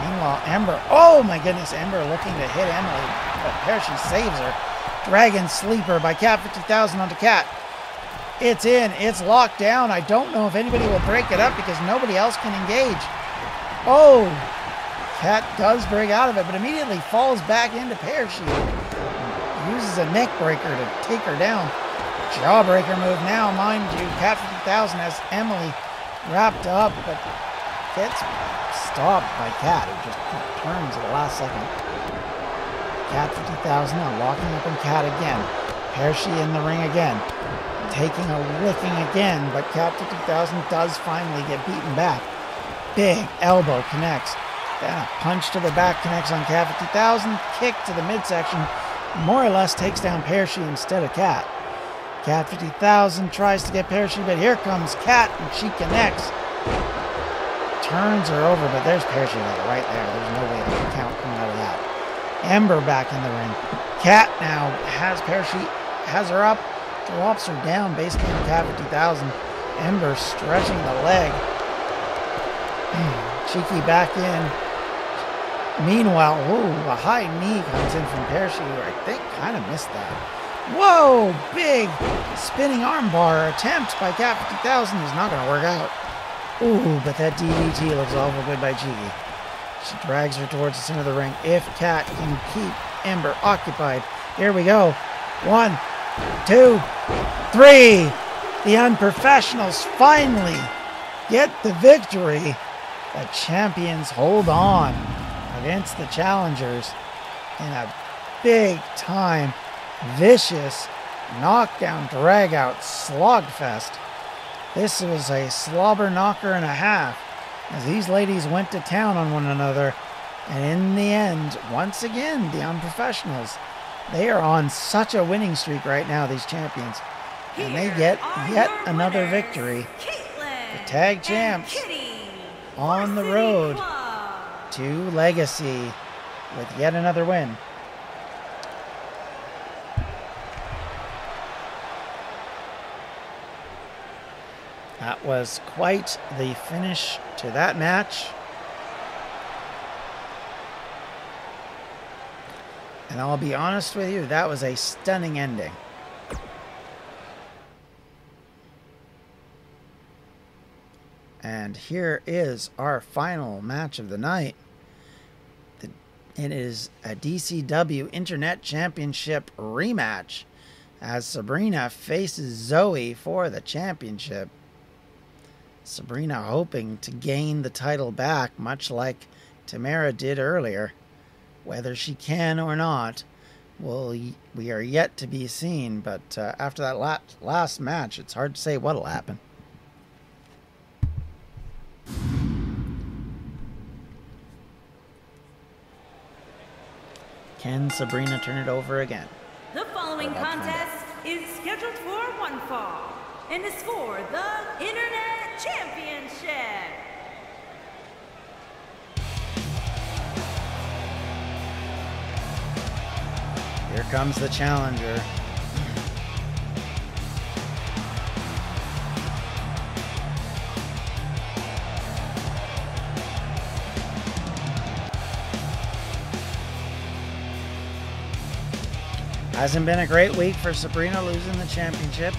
Meanwhile, Ember, oh my goodness, Ember looking to hit Emily, but Parachute saves her. Dragon Sleeper by Cat 50,000 onto Cat. It's in, it's locked down. I don't know if anybody will break it up because nobody else can engage. Oh, Cat does break out of it, but immediately falls back into Parachute. Uses a neck breaker to take her down. Jawbreaker move now, mind you. Cat 50,000 has Emily wrapped up, but gets stopped by Cat, who just turns at the last second. Cat 50,000 now locking up on Cat again. Parachute in the ring again. Taking a licking again, but Cat 50,000 does finally get beaten back. Big elbow connects. Then a punch to the back connects on Cat 50,000. Kick to the midsection. More or less takes down Parachute instead of Cat. Cat 50,000 tries to get Parachute, but here comes Cat, and she connects. Turns her over, but there's Parachute right there. There's no way to count coming out of that. Ember back in the ring. Cat now has Parachute, has her up, drops her down, basically on Cat 50,000. Ember stretching the leg. Cheeky back in. Meanwhile, ooh, a high knee comes in from Parachute, who I think kind of missed that. Whoa! Big spinning armbar attempt by Cat 50,000 is not going to work out. Ooh, but that DDT looks awful good by Cheeky. She drags her towards the center of the ring. If Cat can keep Ember occupied. Here we go. 1, 2, 3. The Unprofessionals finally get the victory. The champions hold on against the challengers in a big time, vicious, knockdown, drag out, slogfest. This was a slobber knocker and a half as these ladies went to town on one another. And in the end, once again, the Unprofessionals, they are on such a winning streak right now, these champions. And they get yet another victory. The tag champs on the road to Legacy with yet another win. That was quite the finish to that match. And I'll be honest with you, that was a stunning ending. And here is our final match of the night. It is a DCW Internet Championship rematch as Sabrina faces Zoe for the championship. Sabrina hoping to gain the title back, much like Tamara did earlier. Whether she can or not, well, we are yet to be seen. But after that last match, it's hard to say what'll happen. Can Sabrina turn it over again? The following contest is scheduled for one fall and is for the Internet Championship. Here comes the challenger. Hasn't been a great week for Sabrina, losing the championship.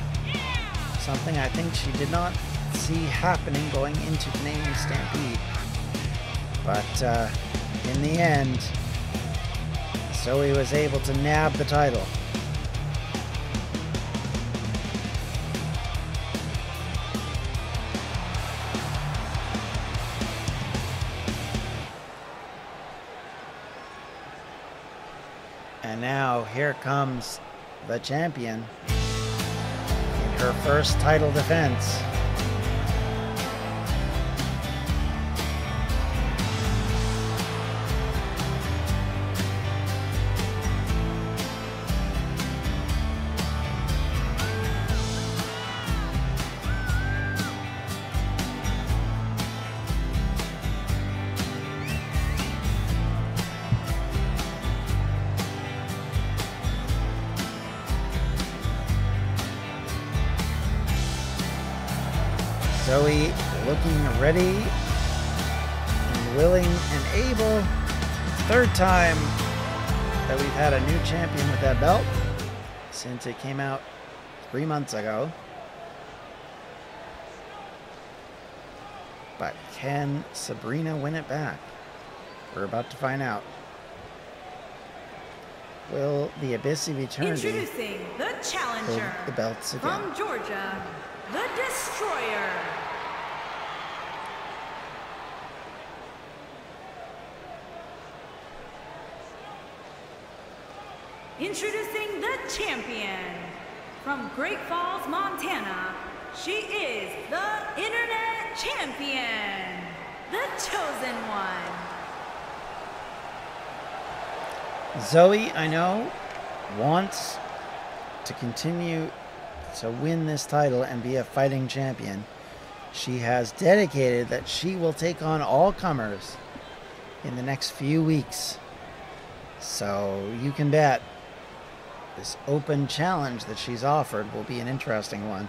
Something I think she did not see happening going into Canadian Stampede. But in the end, Zoe was able to nab the title. And now here comes the champion in her first title defense. Zoe looking ready and willing and able. Third time that we've had a new champion with that belt since it came out 3 months ago. But can Sabrina win it back? We're about to find out. Will the Abyss of Eternity Introducing the challenger hold the belts again? from Georgia, the Destroyer. Introducing the champion from Great Falls, Montana. She is the Internet Champion, the Chosen One. Zoe, I know, wants to continue to win this title and be a fighting champion. She has dedicated that she will take on all comers in the next few weeks. So you can bet this open challenge that she's offered will be an interesting one.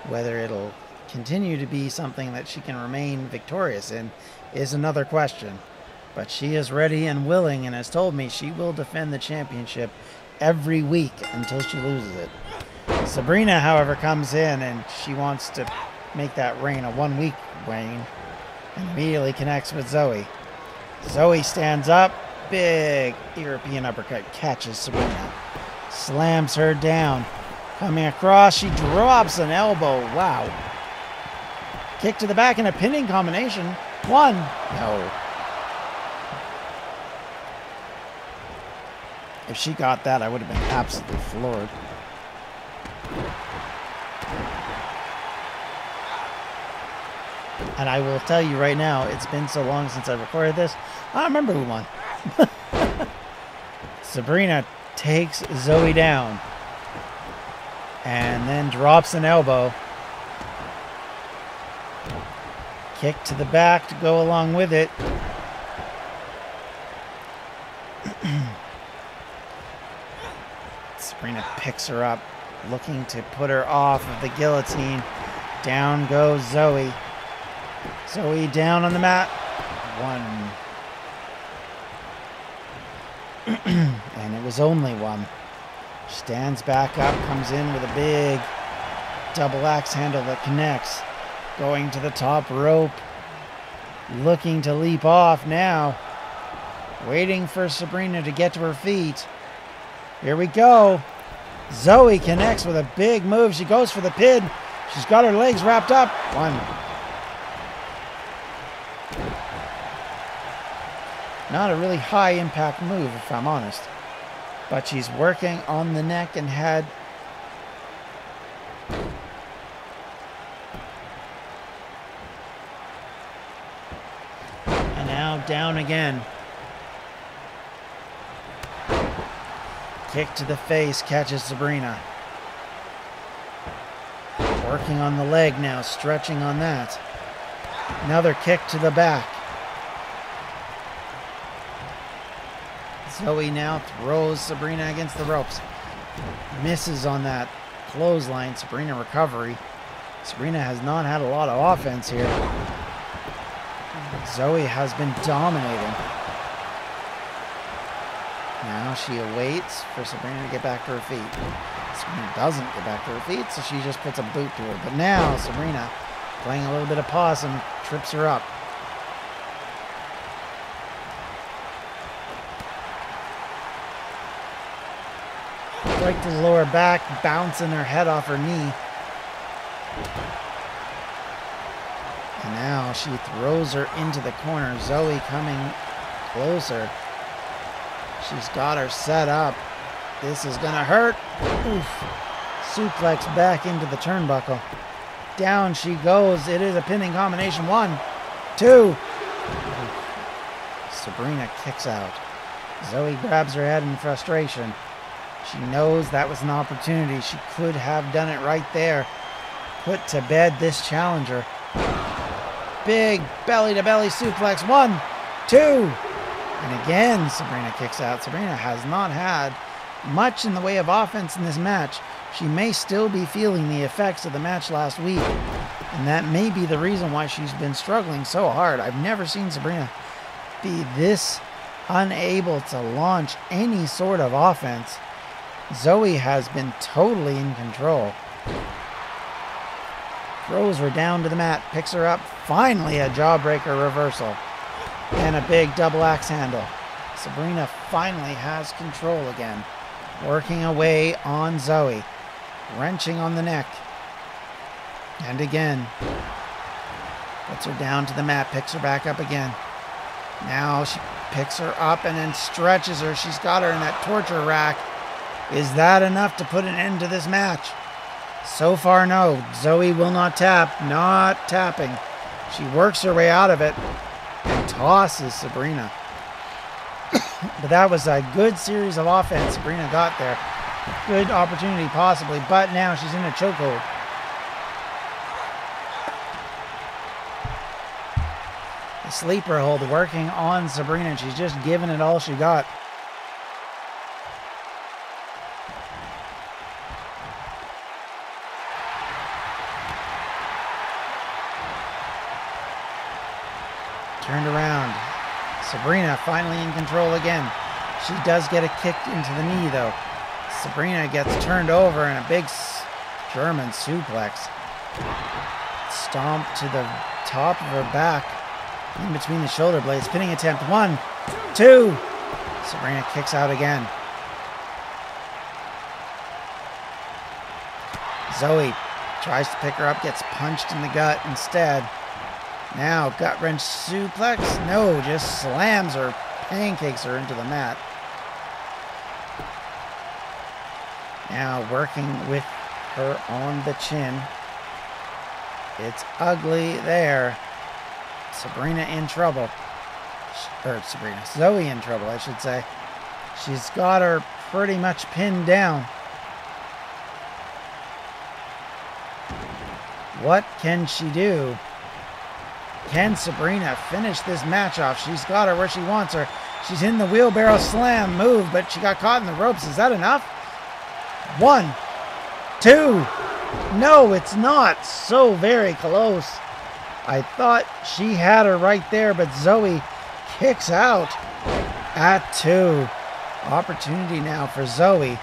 Whether it'll continue to be something that she can remain victorious in is another question. But she is ready and willing and has told me she will defend the championship every week until she loses it. Sabrina, however, comes in and she wants to make that reign a 1 week reign and immediately connects with Zoe. Zoe stands up, big European uppercut, catches Sabrina, slams her down. Coming across, she drops an elbow. Wow. Kick to the back and a pinning combination. One. No. If she got that, I would have been absolutely floored. And I will tell you right now, it's been so long since I recorded this, I don't remember who won. Sabrina takes Zoe down and then drops an elbow. Kick to the back to go along with it. Sabrina picks her up, looking to put her off of the guillotine. Down goes Zoe. Zoe down on the mat. One. And it was only one. Stands back up, comes in with a big double axe handle that connects. Going to the top rope. Looking to leap off now. Waiting for Sabrina to get to her feet. Here we go. Zoe connects with a big move. She goes for the pin. She's got her legs wrapped up. One. Not a really high impact move, if I'm honest. But she's working on the neck and head. And now down again. Kick to the face, catches Sabrina. Working on the leg now, stretching on that. Another kick to the back. Zoe now throws Sabrina against the ropes. Misses on that clothesline. Sabrina recovery. Sabrina has not had a lot of offense here. Zoe has been dominating. Now she awaits for Sabrina to get back to her feet. Sabrina doesn't get back to her feet, so she just puts a boot to her. But now Sabrina, playing a little bit of possum, trips her up. Right to the lower back, bouncing her head off her knee. And now she throws her into the corner. Zoe coming closer. She's got her set up. This is going to hurt. Oof. Suplex back into the turnbuckle. Down she goes. It is a pinning combination. 1, 2. Oof. Sabrina kicks out. Zoe grabs her head in frustration. She knows that was an opportunity. She could have done it right there. Put to bed this challenger. Big belly-to-belly suplex. 1, 2. And again, Sabrina kicks out. Sabrina has not had much in the way of offense in this match. She may still be feeling the effects of the match last week. And that may be the reason why she's been struggling so hard. I've never seen Sabrina be this unable to launch any sort of offense. Zoe has been totally in control. Throws her down to the mat, picks her up. Finally a jawbreaker reversal. And a big double axe handle. Sabrina finally has control again. Working away on Zoe. Wrenching on the neck. And again. Puts her down to the mat, picks her back up again. Now she picks her up and then stretches her. She's got her in that torture rack. Is that enough to put an end to this match? So far, no. Zoe will not tap. Not tapping. She works her way out of it and tosses Sabrina. But that was a good series of offense Sabrina got there. Good opportunity possibly, but now she's in a chokehold. The sleeper hold working on Sabrina. She's just giving it all she got. Turned around. Sabrina finally in control again. She does get a kick into the knee though. Sabrina gets turned over in a big German suplex. Stomp to the top of her back. In between the shoulder blades. Pinning attempt. 1, 2. Sabrina kicks out again. Zoe tries to pick her up. Gets punched in the gut instead. Now gut wrench suplex. No, just slams her. Pancakes her into the mat. Now working with her on the chin. It's ugly there. Sabrina in trouble. Zoe in trouble, I should say. She's got her pretty much pinned down. What can she do? Can Sabrina finish this match off? She's got her where she wants her. She's in the wheelbarrow slam move, but she got caught in the ropes. Is that enough? 1, 2. No, it's not. So very close. I thought she had her right there, but Zoe kicks out at 2. Opportunity now for Zoe.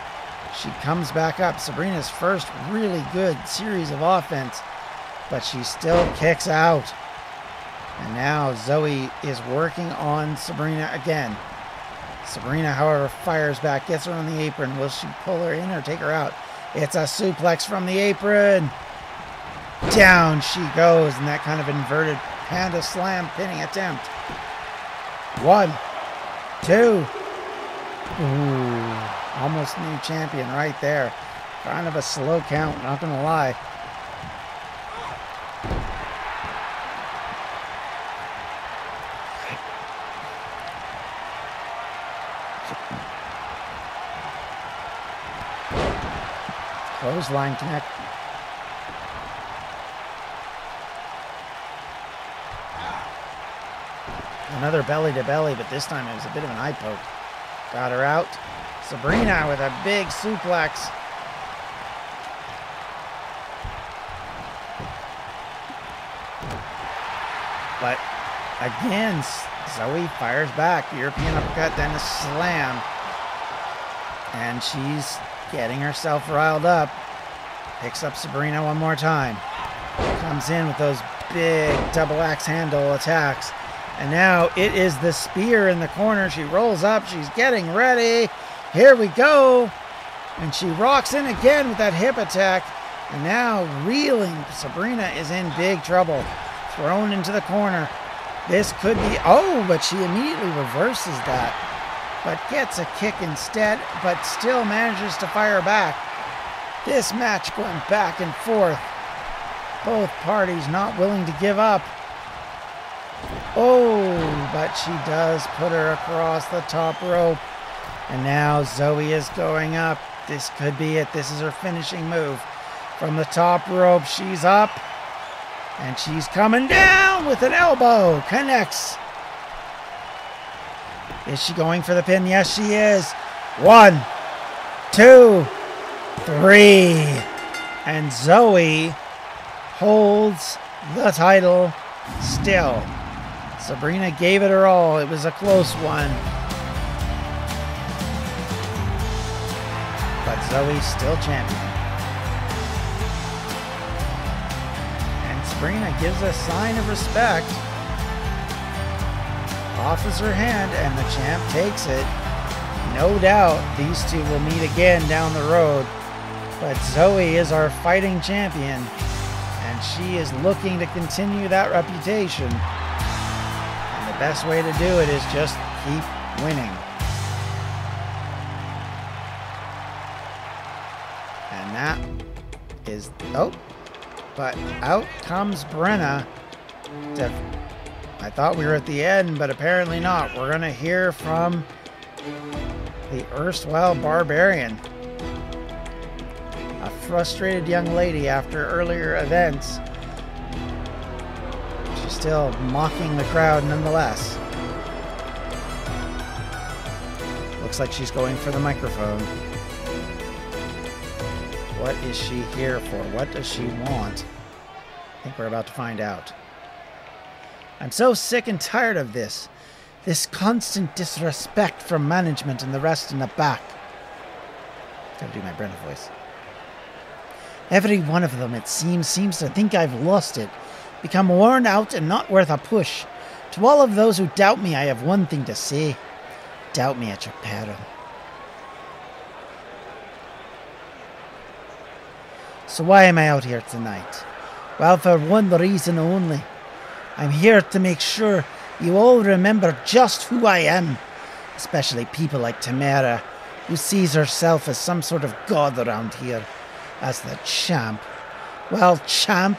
She comes back up. Sabrina's first really good series of offense, but she still kicks out. And now Zoe is working on Sabrina again. Sabrina, however, fires back, gets her on the apron. Will she pull her in or take her out? It's a suplex from the apron. Down she goes in that kind of inverted panda slam pinning attempt. 1, 2. Ooh, almost new champion right there. Kind of a slow count, not gonna lie. Clothesline connect. Another belly to belly, but this time it was a bit of an eye poke. Got her out. Sabrina with a big suplex. But again, Zoe fires back. European uppercut, then a slam. And she's getting herself riled up. Picks up Sabrina one more time. Comes in with those big double axe handle attacks. And now it is the spear in the corner. She rolls up. She's getting ready. Here we go. And she rocks in again with that hip attack. And now reeling. Sabrina is in big trouble. Thrown into the corner. This could be... Oh, but she immediately reverses that. But gets a kick instead. But still manages to fire back. This match going back and forth. Both parties not willing to give up. Oh, but she does put her across the top rope. And now Zoe is going up. This could be it. This is her finishing move. From the top rope, she's up. And she's coming down with an elbow. Connects. Is she going for the pin? Yes, she is. 1, 2, 3. And Zoe holds the title still. Sabrina gave it her all. It was a close one. But Zoe's still champion. And Sabrina gives a sign of respect. Offers her hand and the champ takes it. No doubt these two will meet again down the road. But Zoe is our fighting champion. And she is looking to continue that reputation. And the best way to do it is just keep winning. And that is... Oh. But out comes Brenna. I thought we were at the end, but apparently not. We're going to hear from the erstwhile Barbarian. A frustrated young lady after earlier events. She's still mocking the crowd nonetheless. Looks like she's going for the microphone. What is she here for? What does she want? I think we're about to find out. I'm so sick and tired of this. This constant disrespect from management and the rest in the back. Gotta do my Brenna voice. Every one of them, it seems to think I've lost it. Become worn out and not worth a push. To all of those who doubt me, I have one thing to say. Doubt me at your peril. So why am I out here tonight? Well, for one reason only. I'm here to make sure you all remember just who I am. Especially people like Tamara, who sees herself as some sort of god around here. As the champ. Well, champ,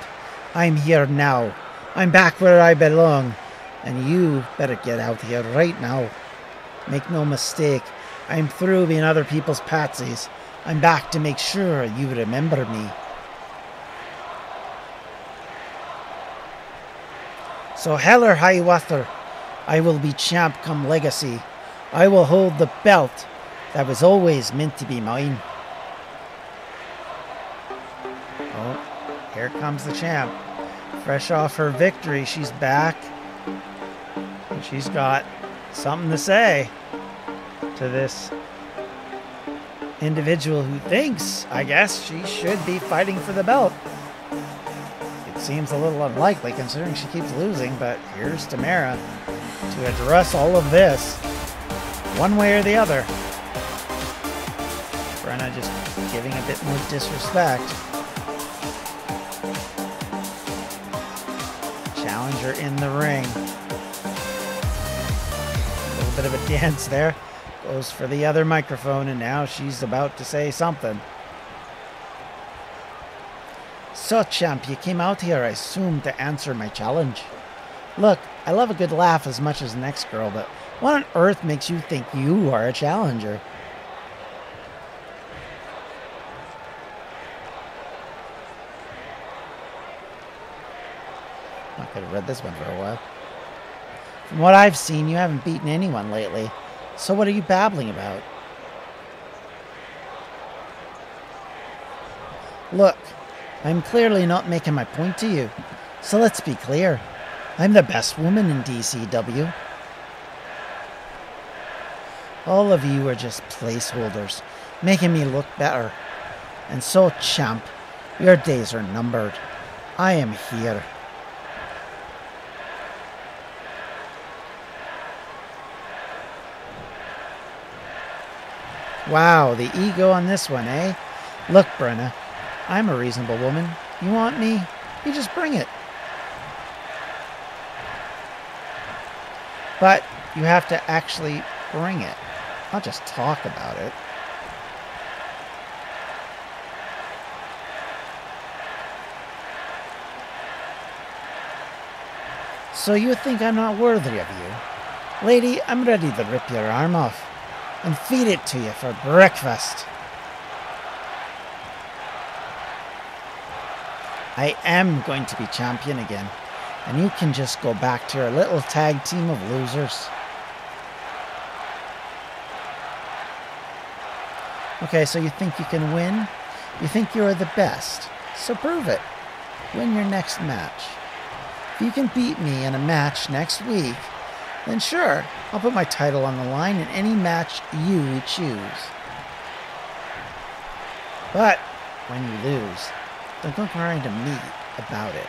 I'm here now. I'm back where I belong. And you better get out here right now. Make no mistake, I'm through being other people's patsies. I'm back to make sure you remember me. So hell or high water, I will be champ come legacy. I will hold the belt that was always meant to be mine. Oh, here comes the champ. Fresh off her victory, she's back. And she's got something to say to this individual who thinks, I guess, she should be fighting for the belt. It seems a little unlikely considering she keeps losing, but here's Tamara to address all of this one way or the other. Brenna just giving a bit more disrespect. Challenger in the ring. A little bit of a dance there. Goes for the other microphone, and now she's about to say something. So, champ, you came out here, I assume, to answer my challenge. Look, I love a good laugh as much as the next girl, but what on earth makes you think you are a challenger? I could have read this one for a while. From what I've seen, you haven't beaten anyone lately. So what are you babbling about? Look, I'm clearly not making my point to you. So let's be clear. I'm the best woman in DCW. All of you are just placeholders, making me look better. And so, champ, your days are numbered. I am here. Wow, the ego on this one, eh? Look, Brenna, I'm a reasonable woman. You want me? You just bring it. But you have to actually bring it, not just talk about it. So you think I'm not worthy of you? Lady, I'm ready to rip your arm off and feed it to you for breakfast. I am going to be champion again, and you can just go back to your little tag team of losers. Okay, so you think you can win? You think you're the best, so prove it. win your next match. If you can beat me in a match next week, then sure, I'll put my title on the line in any match you choose. But when you lose, don't go crying to me about it.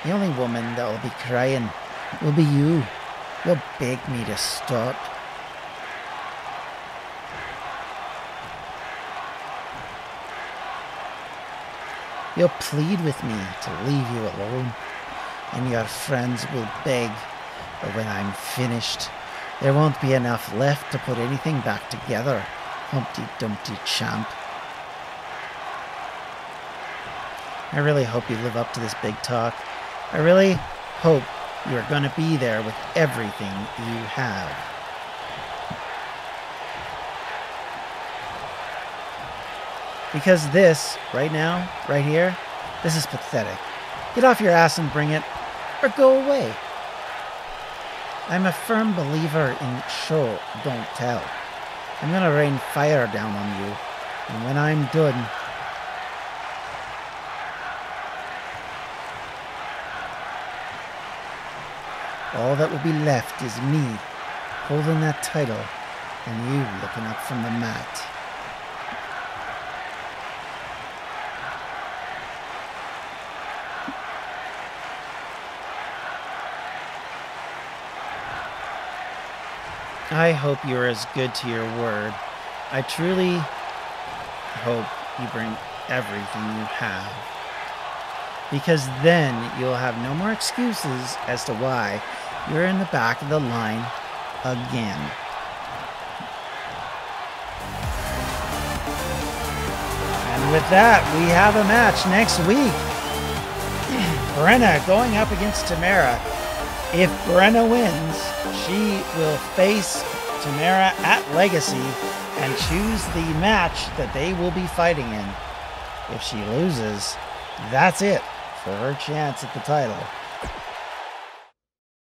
The only woman that will be crying will be you. You'll beg me to stop. You'll plead with me to leave you alone, and your friends will beg, but when I'm finished, there won't be enough left to put anything back together, Humpty Dumpty champ. I really hope you live up to this big talk. I really hope you're going to be there with everything you have. Because this, right now, right here, this is pathetic. Get off your ass and bring it, or go away. I'm a firm believer in show, don't tell. I'm gonna rain fire down on you, and when I'm done, all that will be left is me holding that title and you looking up from the mat. I hope you're as good to your word. I truly hope you bring everything you have. Because then you'll have no more excuses as to why you're in the back of the line again. And with that, we have a match next week. Brenna going up against Tamara. If Brenna wins, she will face Tamara at Legacy and choose the match that they will be fighting in. If she loses, that's it for her chance at the title.